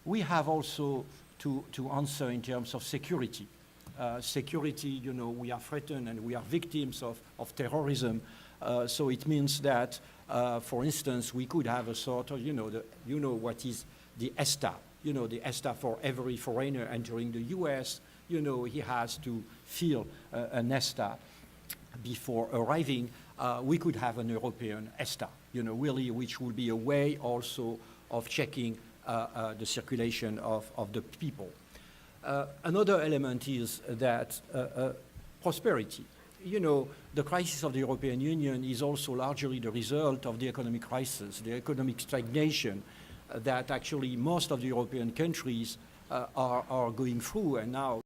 We have also to answer in terms of security. Security, we are threatened and we are victims of terrorism. So it means that, for instance, we could have a sort of, what is the ESTA, the ESTA for every foreigner entering the US, he has to fill an ESTA before arriving. We could have an European ESTA, really, which would be a way also of checking the circulation of the people. Another element is that prosperity. The crisis of the European Union is also largely the result of the economic crisis, the economic stagnation that actually most of the European countries are going through. And now,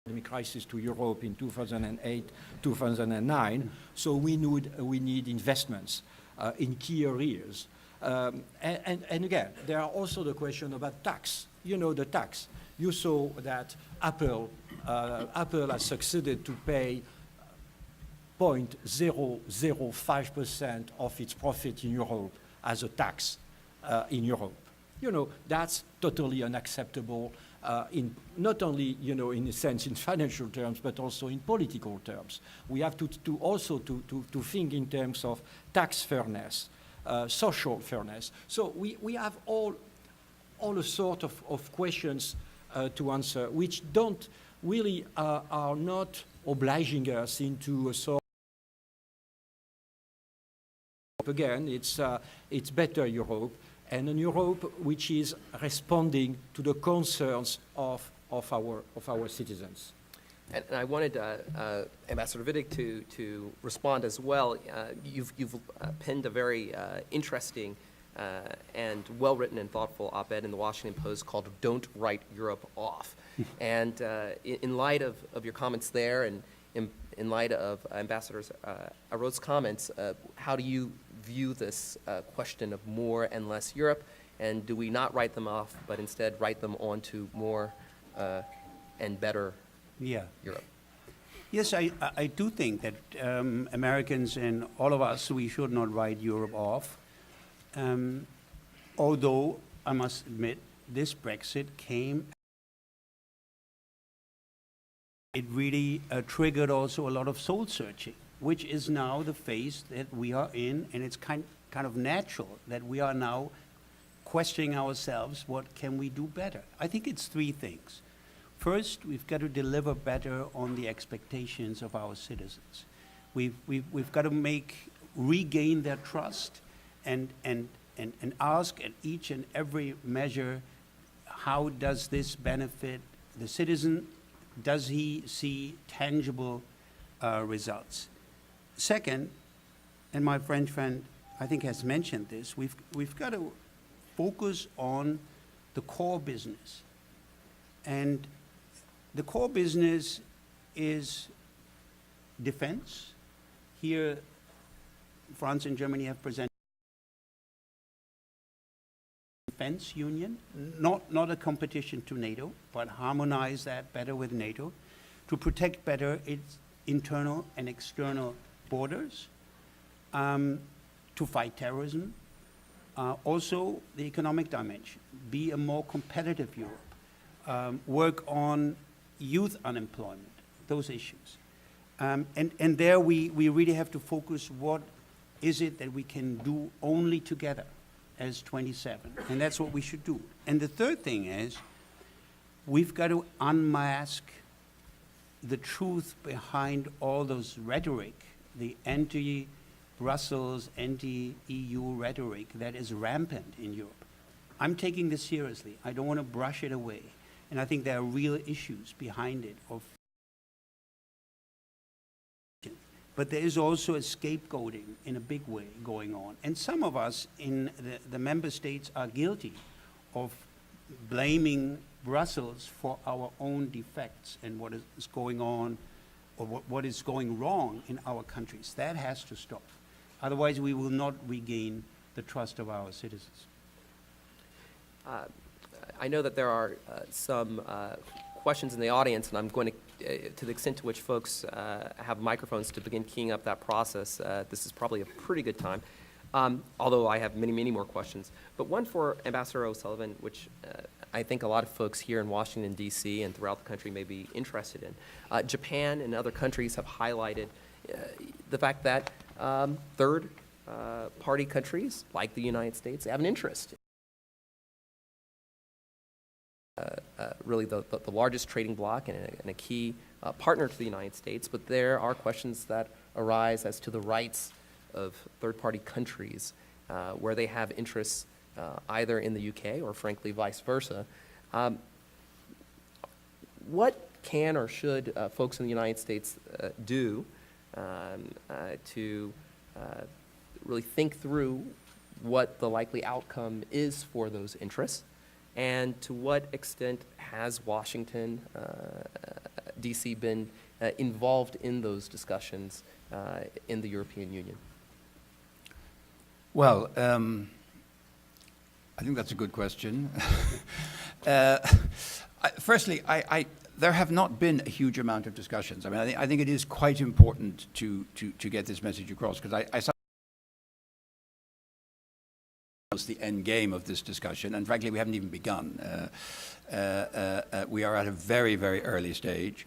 the crisis to Europe in 2008, 2009. So we need investments in key areas. And again, there are also the question about tax. The tax. You saw that Apple has succeeded to pay 0.005% of its profit in Europe as a tax in Europe. That's totally unacceptable not only, in a sense, in financial terms, but also in political terms. We have to also think in terms of tax fairness, social fairness. So we have all a sort of questions to answer, which don't really are not obliging us into a sort of, again, it's better Europe, and a Europe which is responding to the concerns of our citizens. And I wanted Ambassador Wittig to respond as well. You've penned a very interesting and well-written and thoughtful op-ed in the Washington Post called "Don't Write Europe Off." And in light of your comments there, and in light of Ambassador Arot's comments, how do you view this question of more and less Europe? And do we not write them off, but instead write them onto more and better Yeah. Europe? Yes, I do think that Americans and all of us, we should not write Europe off. Although, I must admit, this Brexit came, it really triggered also a lot of soul searching, which is now the phase that we are in, and it's kind of natural that we are now questioning ourselves, what can we do better? I think it's three things. First, we've got to deliver better on the expectations of our citizens. We've got to regain their trust and ask at each and every measure, how does this benefit the citizen? Does he see tangible results? Second, and my French friend, I think, has mentioned this, we've got to focus on the core business. And the core business is defense. Here, France and Germany have presented defense union, not a competition to NATO, but harmonize that better with NATO to protect better its internal and external borders, to fight terrorism. Also, the economic dimension, be a more competitive Europe, work on youth unemployment, those issues. And there we really have to focus what is it that we can do only together as 27, and that's what we should do. And the third thing is, we've got to unmask the truth behind all those rhetoric, the anti-Brussels, anti-EU rhetoric that is rampant in Europe. I'm taking this seriously. I don't want to brush it away. And I think there are real issues behind it. But there is also a scapegoating in a big way going on. And some of us in the member states are guilty of blaming Brussels for our own defects and what is going on, or what is going wrong in our countries. That has to stop. Otherwise, we will not regain the trust of our citizens. I know that there are some questions in the audience, and I'm going to the extent to which folks have microphones to begin keying up that process, this is probably a pretty good time, although I have many, many more questions. But one for Ambassador O'Sullivan, which I think a lot of folks here in Washington, D.C. and throughout the country may be interested in. Japan and other countries have highlighted the fact that third-party countries, like the United States, have an interest. Really the largest trading bloc and a key partner to the United States, but there are questions that arise as to the rights of third-party countries where they have interests either in the UK or frankly vice versa. What can or should folks in the United States do to really think through what the likely outcome is for those interests? And to what extent has Washington, D.C. been involved in those discussions in the European Union? Well, I think that's a good question. Firstly, there have not been a huge amount of discussions. I mean, I think it is quite important to get this message across, because I the end game of this discussion, and frankly, we haven't even begun. We are at a very, very early stage.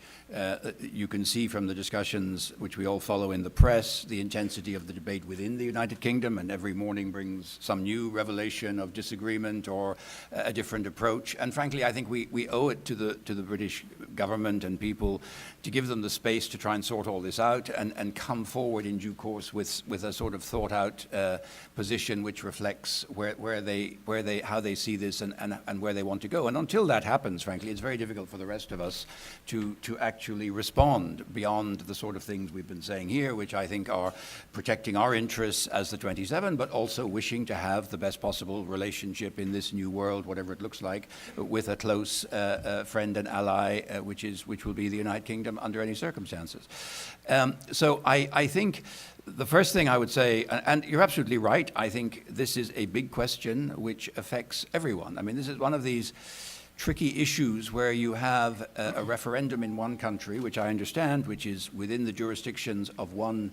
You can see from the discussions which we all follow in the press, the intensity of the debate within the United Kingdom, and every morning brings some new revelation of disagreement or a different approach. And frankly, I think we owe it to the British government and people to give them the space to try and sort all this out and come forward in due course with a sort of thought out position which reflects how they see this and where they want to go. And until that happens, frankly, it's very difficult for the rest of us to actually respond beyond the sort of things we've been saying here, which I think are protecting our interests as the 27, but also wishing to have the best possible relationship in this new world, whatever it looks like, with a close friend and ally, which will be the United Kingdom under any circumstances. So I think the first thing I would say, and you're absolutely right, I think this is a big question which affects everyone. I mean, this is one of these tricky issues where you have a referendum in one country, which I understand, which is within the jurisdictions of one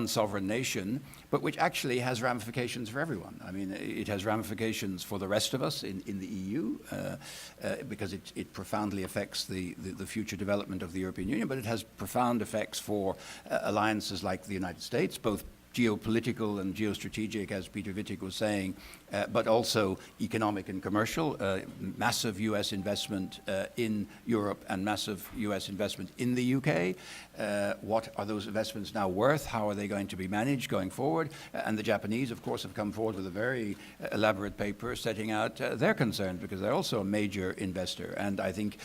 sovereign nation, but which actually has ramifications for everyone. I mean, it has ramifications for the rest of us in the EU, because it profoundly affects the future development of the European Union, but it has profound effects for alliances like the United States, both geopolitical and geostrategic, as Peter Wittig was saying, but also economic and commercial. Massive U.S. investment in Europe and massive U.S. investment in the U.K. What are those investments now worth? How are they going to be managed going forward? And the Japanese, of course, have come forward with a very elaborate paper setting out their concerns, because they're also a major investor. And I think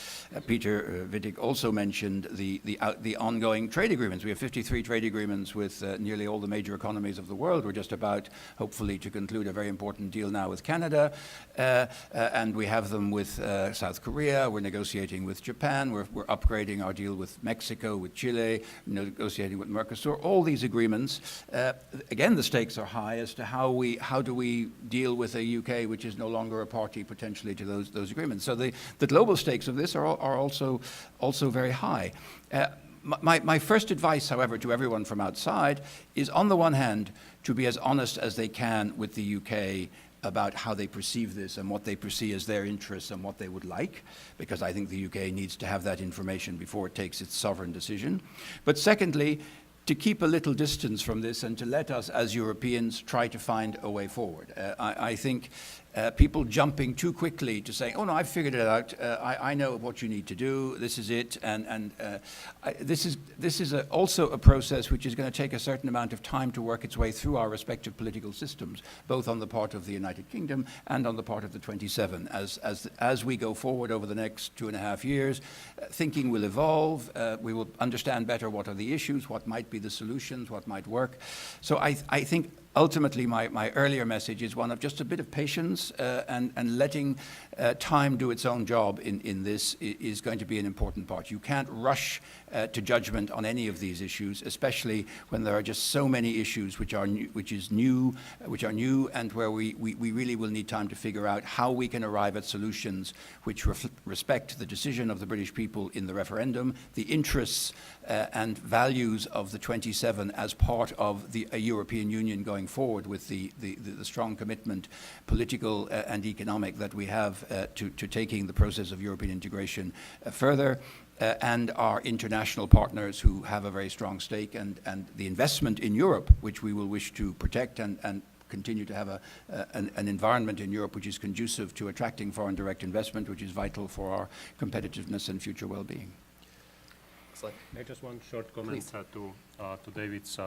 Peter Wittig also mentioned the ongoing trade agreements. We have 53 trade agreements with nearly all the major economies of the world. We're just about, hopefully, to conclude a very important deal now with Canada, and we have them with South Korea. We're negotiating with Japan. We're upgrading our deal with Mexico, with Chile, negotiating with Mercosur. All these agreements, again, the stakes are high as to how do we deal with a UK which is no longer a party potentially to those agreements. So the global stakes of this are also very high. My first advice, however, to everyone from outside is, on the one hand, to be as honest as they can with the UK about how they perceive this and what they perceive as their interests and what they would like, because I think the UK needs to have that information before it takes its sovereign decision. But secondly, to keep a little distance from this and to let us as Europeans try to find a way forward. I think people jumping too quickly to say, oh no, I've figured it out, I know what you need to do, this is it, and this is also a process which is going to take a certain amount of time to work its way through our respective political systems, both on the part of the United Kingdom and on the part of the 27. As we go forward over the next 2.5 years, thinking will evolve, we will understand better what are the issues, what might be the solutions, what might work. So I think ultimately, my earlier message is one of just a bit of patience and letting time do its own job in this is going to be an important part. You can't rush to judgment on any of these issues, especially when there are just so many issues which are new, and where we really will need time to figure out how we can arrive at solutions which respect the decision of the British people in the referendum, the interests and values of the 27 as part of a European Union going forward, with the strong commitment, political and economic, that we have to taking the process of European integration further, and our international partners who have a very strong stake, and the investment in Europe, which we will wish to protect and continue to have an environment in Europe which is conducive to attracting foreign direct investment, which is vital for our competitiveness and future well-being. Excellent. Just one short comment to David's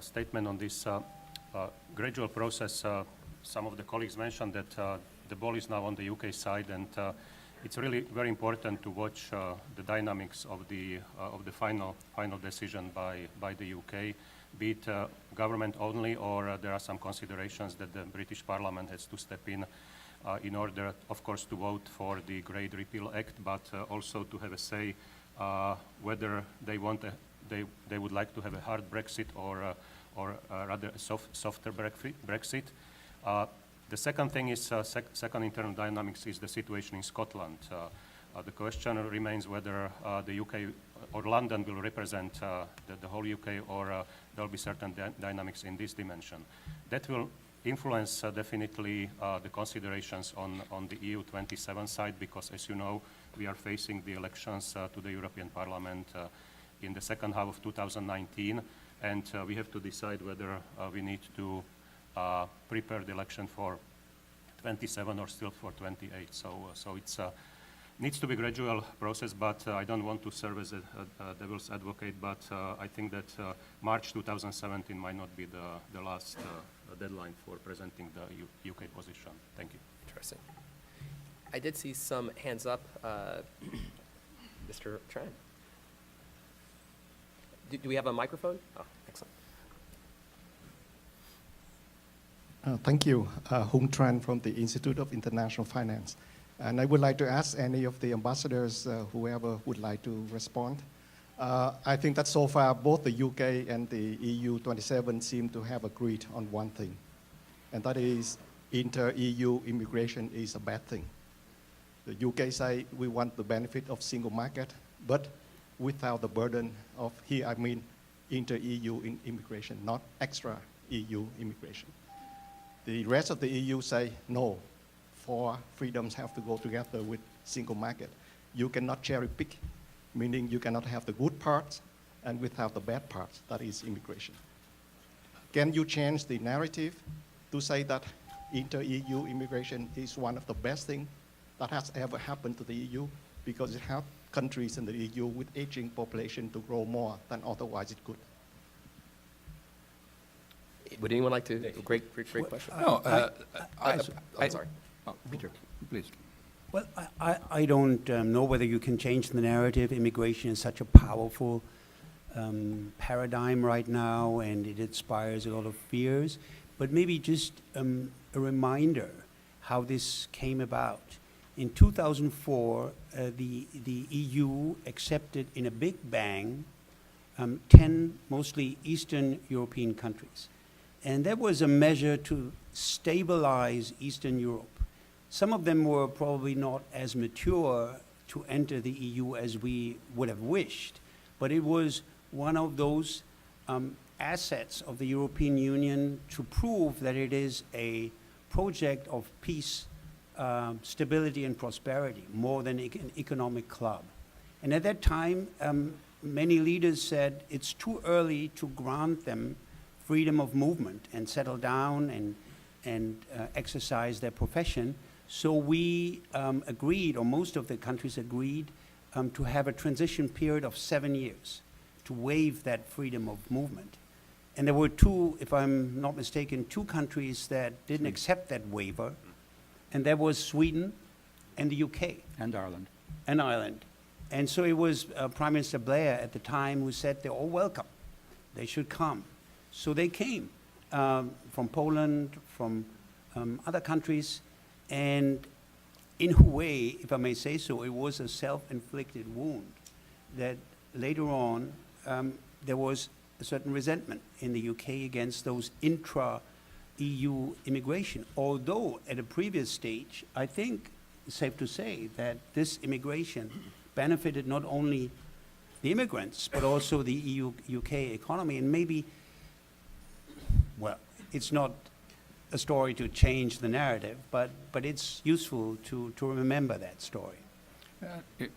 statement on this gradual process. Some of the colleagues mentioned that the ball is now on the UK side, and it's really very important to watch the dynamics of the final decision by the UK, be it government only, or there are some considerations that the British Parliament has to step in order, of course, to vote for the Great Repeal Act, but also to have a say whether they would like to have a hard Brexit or rather a softer Brexit. The second thing is, second internal dynamics is the situation in Scotland. The question remains whether the UK or London will represent the whole UK, or there will be certain dynamics in this dimension. That will influence definitely the considerations on the EU 27 side, because, as you know, we are facing the elections to the European Parliament in the second half of 2019, and we have to decide whether we need to prepare the election for 27 or still for 28. So it's needs to be a gradual process, but I don't want to serve as a devil's advocate, but I think that March 2017 might not be the last deadline for presenting the UK position. Thank you. Interesting. I did see some hands up. Mr. Tran. Do we have a microphone? Oh, excellent. Thank you. Hung Tran from the Institute of International Finance. And I would like to ask any of the ambassadors, whoever would like to respond. I think that so far both the UK and the EU 27 seem to have agreed on one thing, and that is inter-EU immigration is a bad thing. The UK say we want the benefit of single market, but without the burden of, here I mean inter-EU immigration, not extra EU immigration. The rest of the EU say no, four freedoms have to go together with single market. You cannot cherry pick, meaning you cannot have the good parts and without the bad parts, that is immigration. Can you change the narrative to say that inter-EU immigration is one of the best things that has ever happened to the EU because it helped countries in the EU with aging population to grow more than otherwise it could? Would anyone like to? Great question. No, I'm sorry. Oh, Peter, please. Well, I don't know whether you can change the narrative. Immigration is such a powerful paradigm right now, and it inspires a lot of fears. But maybe just a reminder how this came about. In 2004, the EU accepted in a big bang 10 mostly Eastern European countries. And that was a measure to stabilize Eastern Europe. Some of them were probably not as mature to enter the EU as we would have wished, but it was one of those assets of the European Union to prove that it is a project of peace, stability, and prosperity, more than an economic club. And at that time, many leaders said it's too early to grant them freedom of movement and settle down and exercise their profession. So we agreed, or most of the countries agreed, to have a transition period of 7 years to waive that freedom of movement. And there were two, if I'm not mistaken, two countries that didn't accept that waiver, and that was Sweden and the UK. And Ireland. And Ireland. And so it was Prime Minister Blair at the time who said they're all welcome. They should come. So they came from Poland, from other countries, and in a way, if I may say so, it was a self-inflicted wound that later on there was a certain resentment in the UK against those intra-EU immigration. Although at a previous stage, I think it's safe to say that this immigration benefited not only the immigrants, but also the EU-UK economy, and maybe, well, it's not a story to change the narrative, but it's useful to remember that story.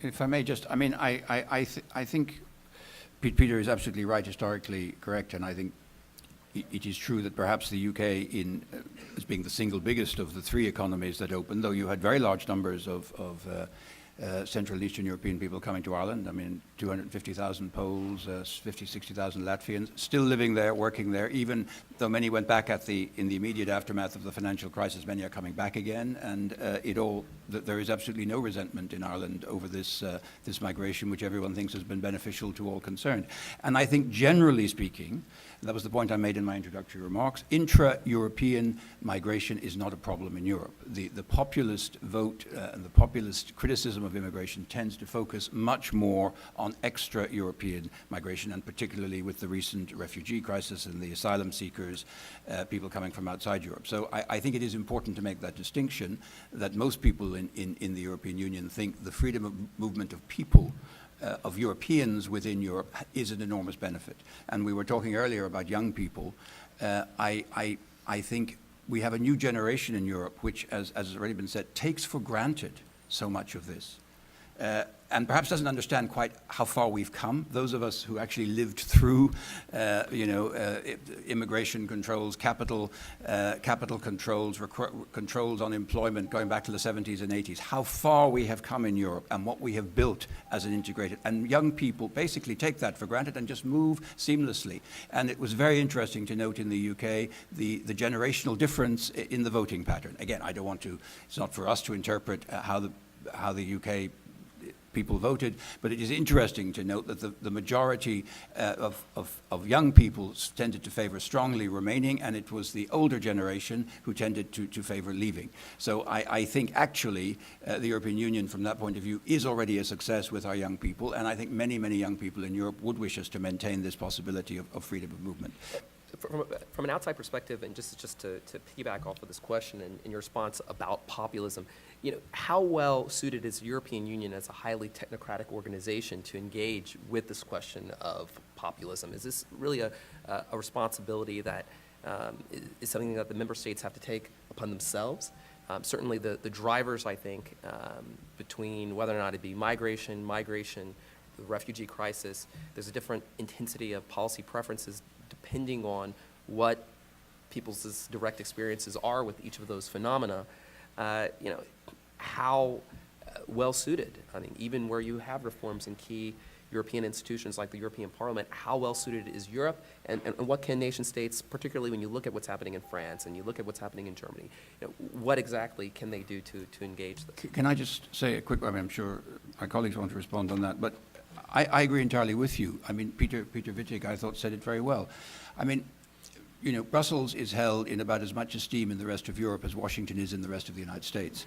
If I may just, I mean, I think Peter is absolutely right, historically correct, and I think it is true that perhaps the UK, as being the single biggest of the three economies that opened, though you had very large numbers of Central and Eastern European people coming to Ireland. I mean, 250,000 Poles, 50, 60,000 Latvians, still living there, working there, even though many went back in the immediate aftermath of the financial crisis, many are coming back again, and there is absolutely no resentment in Ireland over this migration, which everyone thinks has been beneficial to all concerned. And I think, generally speaking, that was the point I made in my introductory remarks, intra-European migration is not a problem in Europe. The populist vote and the populist criticism of immigration tends to focus much more on extra-European migration, and particularly with the recent refugee crisis and the asylum seekers, people coming from outside Europe. So I think it is important to make that distinction, that most people in the European Union think the freedom of movement of people, of Europeans within Europe, is an enormous benefit. And we were talking earlier about young people. I think we have a new generation in Europe which, as has already been said, takes for granted so much of this. and perhaps doesn't understand quite how far we've come. Those of us who actually lived through, immigration controls, capital controls, controls on employment going back to the 70s and 80s, how far we have come in Europe and what we have built as an integrated, and young people basically take that for granted and just move seamlessly. And it was very interesting to note in the UK the generational difference in the voting pattern. Again, I don't want to, it's not for us to interpret how the UK people voted, but it is interesting to note that the majority of young people tended to favor strongly remaining, and it was the older generation who tended to favor leaving. So I think actually the European Union from that point of view is already a success with our young people, and I think many, many young people in Europe would wish us to maintain this possibility of freedom of movement. From an outside perspective, and just to piggyback off of this question and in your response about populism, how well suited is the European Union as a highly technocratic organization to engage with this question of populism? Is this really a responsibility that is something that the member states have to take upon themselves? Certainly the drivers, I think, between whether or not it be migration, the refugee crisis, there's a different intensity of policy preferences depending on what people's direct experiences are with each of those phenomena. How well suited, I mean, even where you have reforms in key European institutions like the European Parliament, how well suited is Europe, and what can nation states, particularly when you look at what's happening in France and you look at what's happening in Germany, what exactly can they do to engage them? Can I just say a quick, I mean, I'm sure my colleagues want to respond on that, but I agree entirely with you. I mean, Peter Wittig, I thought, said it very well. I mean, Brussels is held in about as much esteem in the rest of Europe as Washington is in the rest of the United States.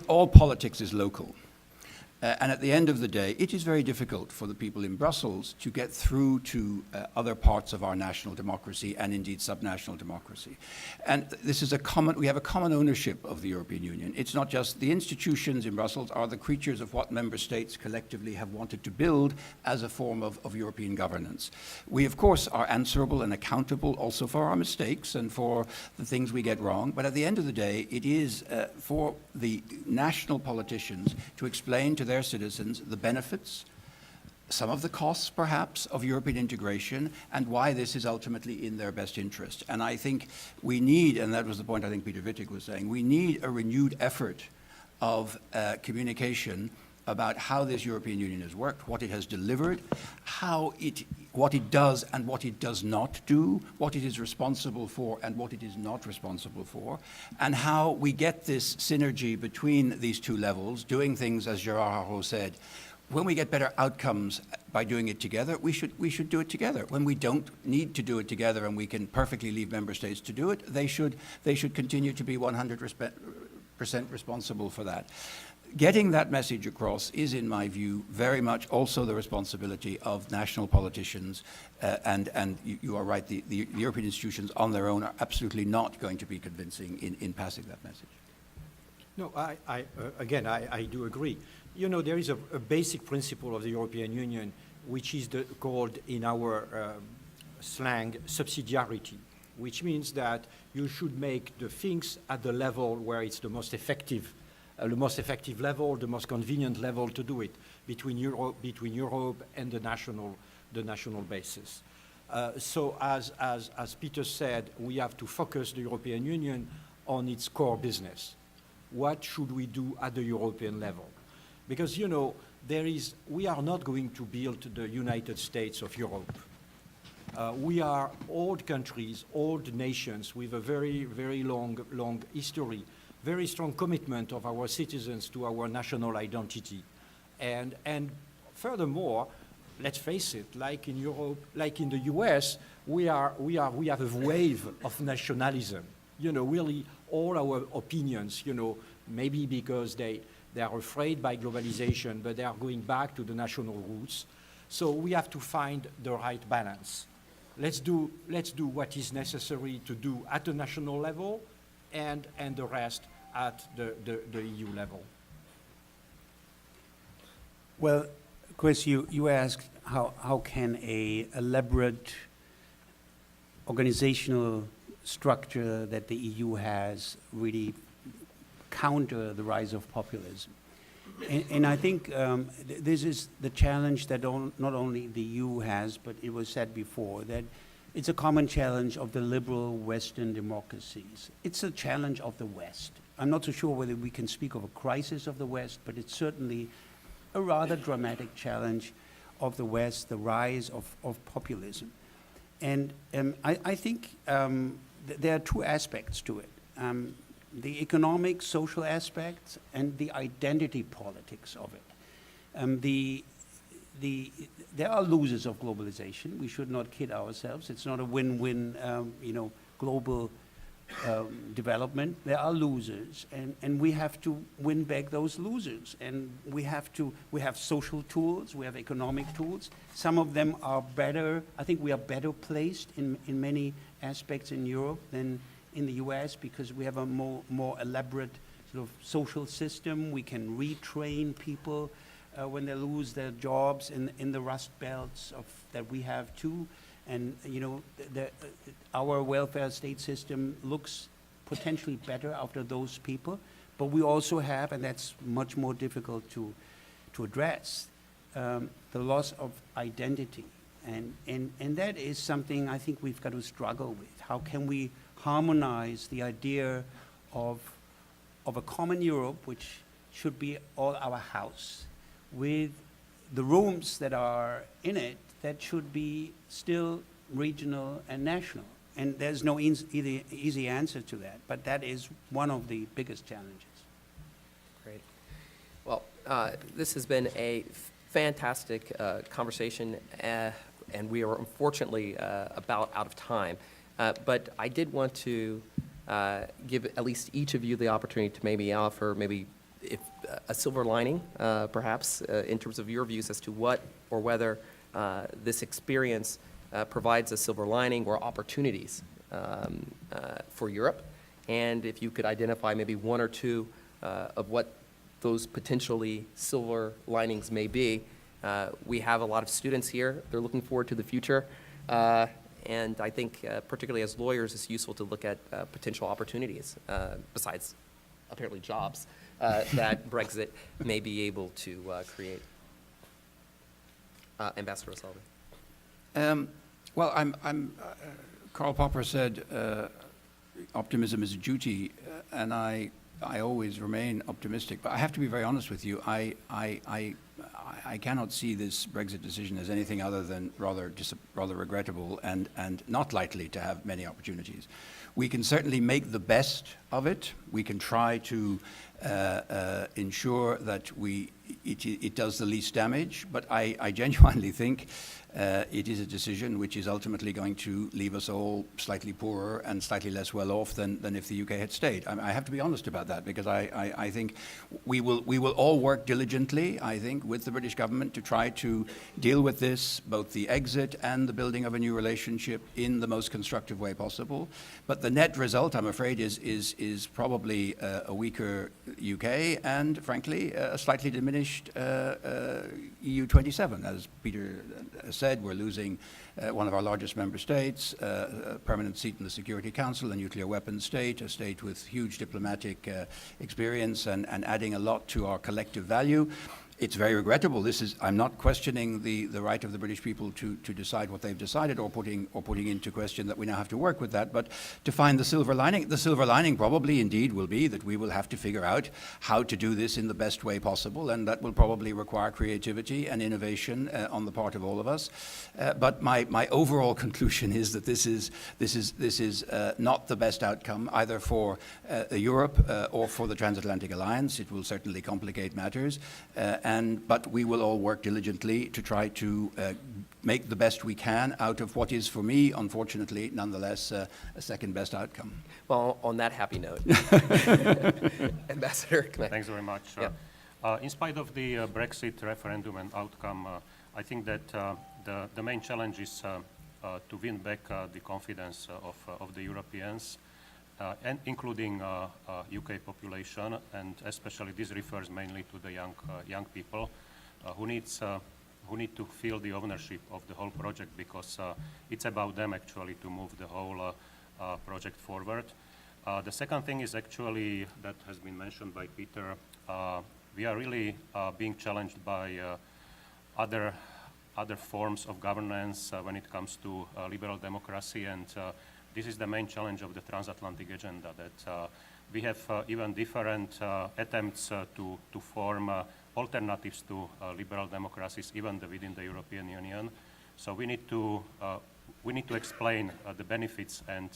All politics is local. And at the end of the day, it is very difficult for the people in Brussels to get through to other parts of our national democracy and indeed subnational democracy. And this is we have a common ownership of the European Union. It's not just the institutions in Brussels are the creatures of what member states collectively have wanted to build as a form of European governance. We, of course, are answerable and accountable also for our mistakes and for the things we get wrong. But at the end of the day, it is for the national politicians to explain to their citizens the benefits, some of the costs perhaps of European integration, and why this is ultimately in their best interest. And I think we need, and that was the point I think Peter Wittig was saying, we need a renewed effort of communication about how this European Union has worked, what it has delivered, what it does and what it does not do, what it is responsible for and what it is not responsible for, and how we get this synergy between these two levels, doing things, as Gerard Haro said. When we get better outcomes by doing it together, we should do it together. When we don't need to do it together and we can perfectly leave member states to do it, they should continue to be 100% responsible for that. Getting that message across is, in my view, very much also the responsibility of national politicians, and you are right, the European institutions on their own are absolutely not going to be convincing in passing that message. No, I do agree. There is a basic principle of the European Union, which is called in our slang subsidiarity, which means that you should make the things at the level where it's the most effective level, the most convenient level to do it between Europe and the national basis. So as Peter said, we have to focus the European Union on its core business. What should we do at the European level? Because we are not going to build the United States of Europe. We are old countries, old nations with a very, very long history, very strong commitment of our citizens to our national identity. And furthermore, let's face it, like in Europe, like in the US, we have a wave of nationalism. Really all our opinions, maybe because they are afraid by globalization, but they are going back to the national roots. So we have to find the right balance. Let's do what is necessary to do at the national level, and the rest at the EU level. Well, Chris, you asked how can a elaborate organizational structure that the EU has really counter the rise of populism. And I think this is the challenge that not only the EU has, but it was said before, that it's a common challenge of the liberal Western democracies. It's a challenge of the West. I'm not so sure whether we can speak of a crisis of the West, but it's certainly a rather dramatic challenge of the West, the rise of populism. And I think there are two aspects to it. The economic, social aspects, and the identity politics of it. There are losers of globalization. We should not kid ourselves. It's not a win-win, global development. There are losers, and we have to win back those losers. And we have social tools, we have economic tools. Some of them are better. I think we are better placed in many aspects in Europe than in the US, because we have a more elaborate sort of social system. We can retrain people when they lose their jobs in the rust belts that we have too. And our welfare state system looks potentially better after those people. But we also have, and that's much more difficult to address, the loss of identity. And that is something I think we've got to struggle with. How can we harmonize the idea of a common Europe, which should be all our house, with the rooms that are in it that should be still regional and national? And there's no easy answer to that, but that is one of the biggest challenges. Great. Well, this has been a fantastic conversation, and we are unfortunately about out of time. But I did want to give at least each of you the opportunity to maybe offer if a silver lining, perhaps, in terms of your views as to what or whether this experience provides a silver lining or opportunities for Europe. And if you could identify maybe one or two of what those potentially silver linings may be. We have a lot of students here. They're looking forward to the future. And I think, particularly as lawyers, it's useful to look at potential opportunities, besides apparently jobs, that Brexit may be able to create. Ambassador O'Sullivan. Well, Karl Popper said, optimism is a duty, and I always remain optimistic. But I have to be very honest with you. I cannot see this Brexit decision as anything other than rather regrettable and not likely to have many opportunities. We can certainly make the best of it. We can try to ensure that it does the least damage, but I genuinely think it is a decision which is ultimately going to leave us all slightly poorer and slightly less well off than if the UK had stayed. I have to be honest about that, because I think we will all work diligently, I think, with the British government to try to deal with this, both the exit and the building of a new relationship, in the most constructive way possible. But the net result, I'm afraid, is probably a weaker UK and, frankly, a slightly diminished EU 27. As Peter said, we're losing one of our largest member states, a permanent seat in the Security Council, a nuclear weapons state, a state with huge diplomatic experience and adding a lot to our collective value. It's very regrettable. I'm not questioning the right of the British people to decide what they've decided, or putting into question that we now have to work with that. But to find the silver lining probably indeed will be that we will have to figure out how to do this in the best way possible, and that will probably require creativity and innovation on the part of all of us. But my overall conclusion is that this is not the best outcome either for Europe or for the transatlantic alliance. It will certainly complicate matters. But we will all work diligently to try to make the best we can out of what is, for me, unfortunately, nonetheless, a second best outcome. Well, on that happy note, Ambassador, Thanks very much. Yeah. In spite of the Brexit referendum and outcome, I think that the main challenge is to win back the confidence of the Europeans, and including UK population, and especially this refers mainly to the young people who need to feel the ownership of the whole project, because it's about them actually to move the whole project forward. The second thing is actually, that has been mentioned by Peter, we are really being challenged by other forms of governance when it comes to liberal democracy, and this is the main challenge of the transatlantic agenda, that we have even different attempts to form alternatives to liberal democracies, even within the European Union. So we need to explain the benefits and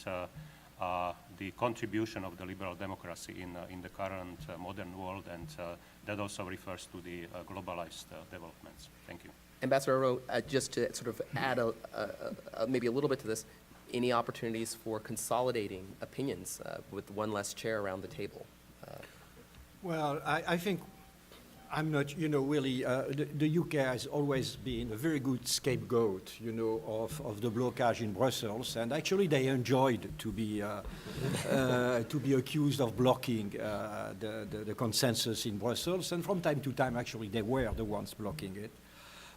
the contribution of the liberal democracy in the current modern world, and that also refers to the globalized developments. Thank you. Ambassador Rowe, just to sort of add maybe a little bit to this, any opportunities for consolidating opinions with one less chair around the table? Well, I think I'm not, really, the UK has always been a very good scapegoat, of the blockage in Brussels, and actually they enjoyed to be accused of blocking the consensus in Brussels, and from time to time, actually, they were the ones blocking it.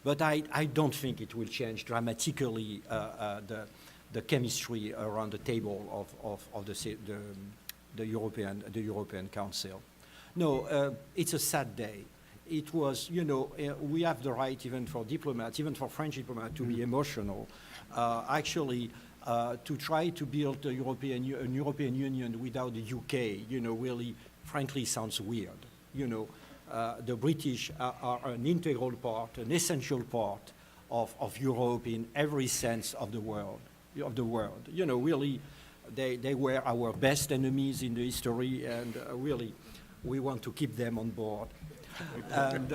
But I don't think it will change dramatically the chemistry around the table of the European Council. No, it's a sad day. It was, we have the right, even for diplomats, even for French diplomats, to be emotional. Actually, to try to build a European Union without the UK, really, frankly, sounds weird. The British are an integral part, an essential part of Europe in every sense of the world. Really, they were our best enemies in the history, and really, we want to keep them on board. And,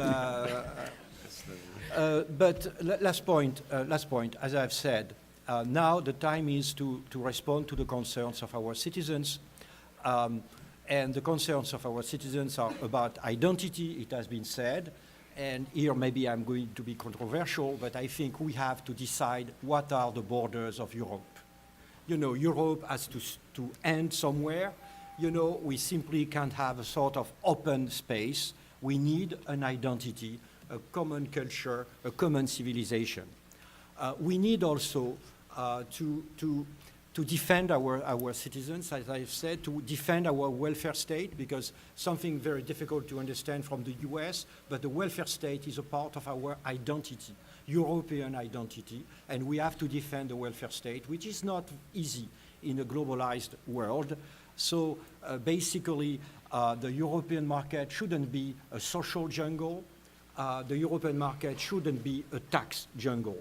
but last point, as I've said, now the time is to respond to the concerns of our citizens. And the concerns of our citizens are about identity, it has been said. And here maybe I'm going to be controversial, but I think we have to decide what are the borders of Europe. Europe has to end somewhere. We simply can't have a sort of open space. We need an identity, a common culture, a common civilization. We need also to defend our citizens, as I've said, to defend our welfare state, because something very difficult to understand from the US, but the welfare state is a part of our identity, European identity, and we have to defend the welfare state, which is not easy in a globalized world. So basically, the European market shouldn't be a social jungle. The European market shouldn't be a tax jungle.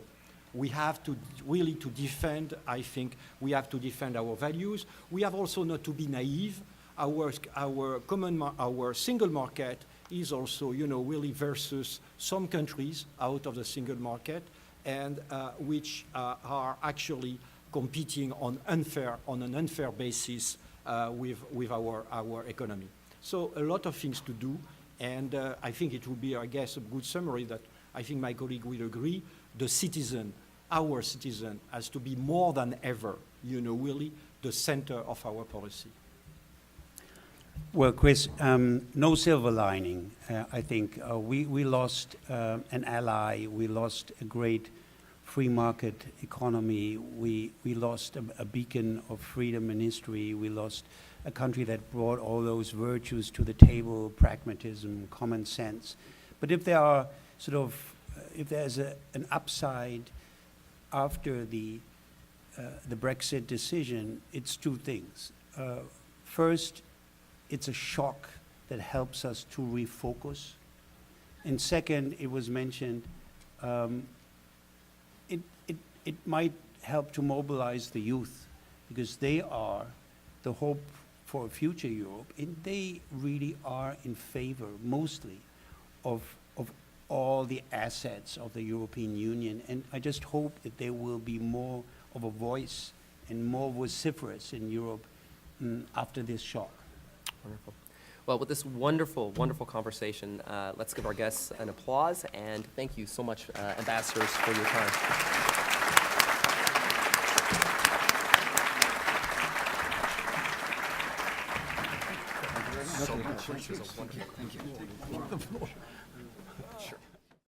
We have to really to defend, I think, we have to defend our values. We have also not to be naive. Our single market is also, really versus some countries out of the single market, and which are actually competing on an unfair basis with our economy. So a lot of things to do, and I think it would be, I guess, a good summary that I think my colleague will agree. The citizen, our citizen, has to be more than ever, really the center of our policy. Well, Chris, no silver lining. I think we lost an ally. We lost a great free market economy. We lost a beacon of freedom in history. We lost a country that brought all those virtues to the table: pragmatism, common sense. But if there are if there's an upside after the Brexit decision, it's two things. First, it's a shock that helps us to refocus. And second, it was mentioned, it might help to mobilize the youth, because they are the hope for a future Europe, and they really are in favor, mostly, of all the assets of the European Union. And I just hope that there will be more of a voice and more vociferous in Europe after this shock. Wonderful. Well, with this wonderful, wonderful conversation, let's give our guests an applause, and thank you so much, ambassadors, for your time. So much. Thank you.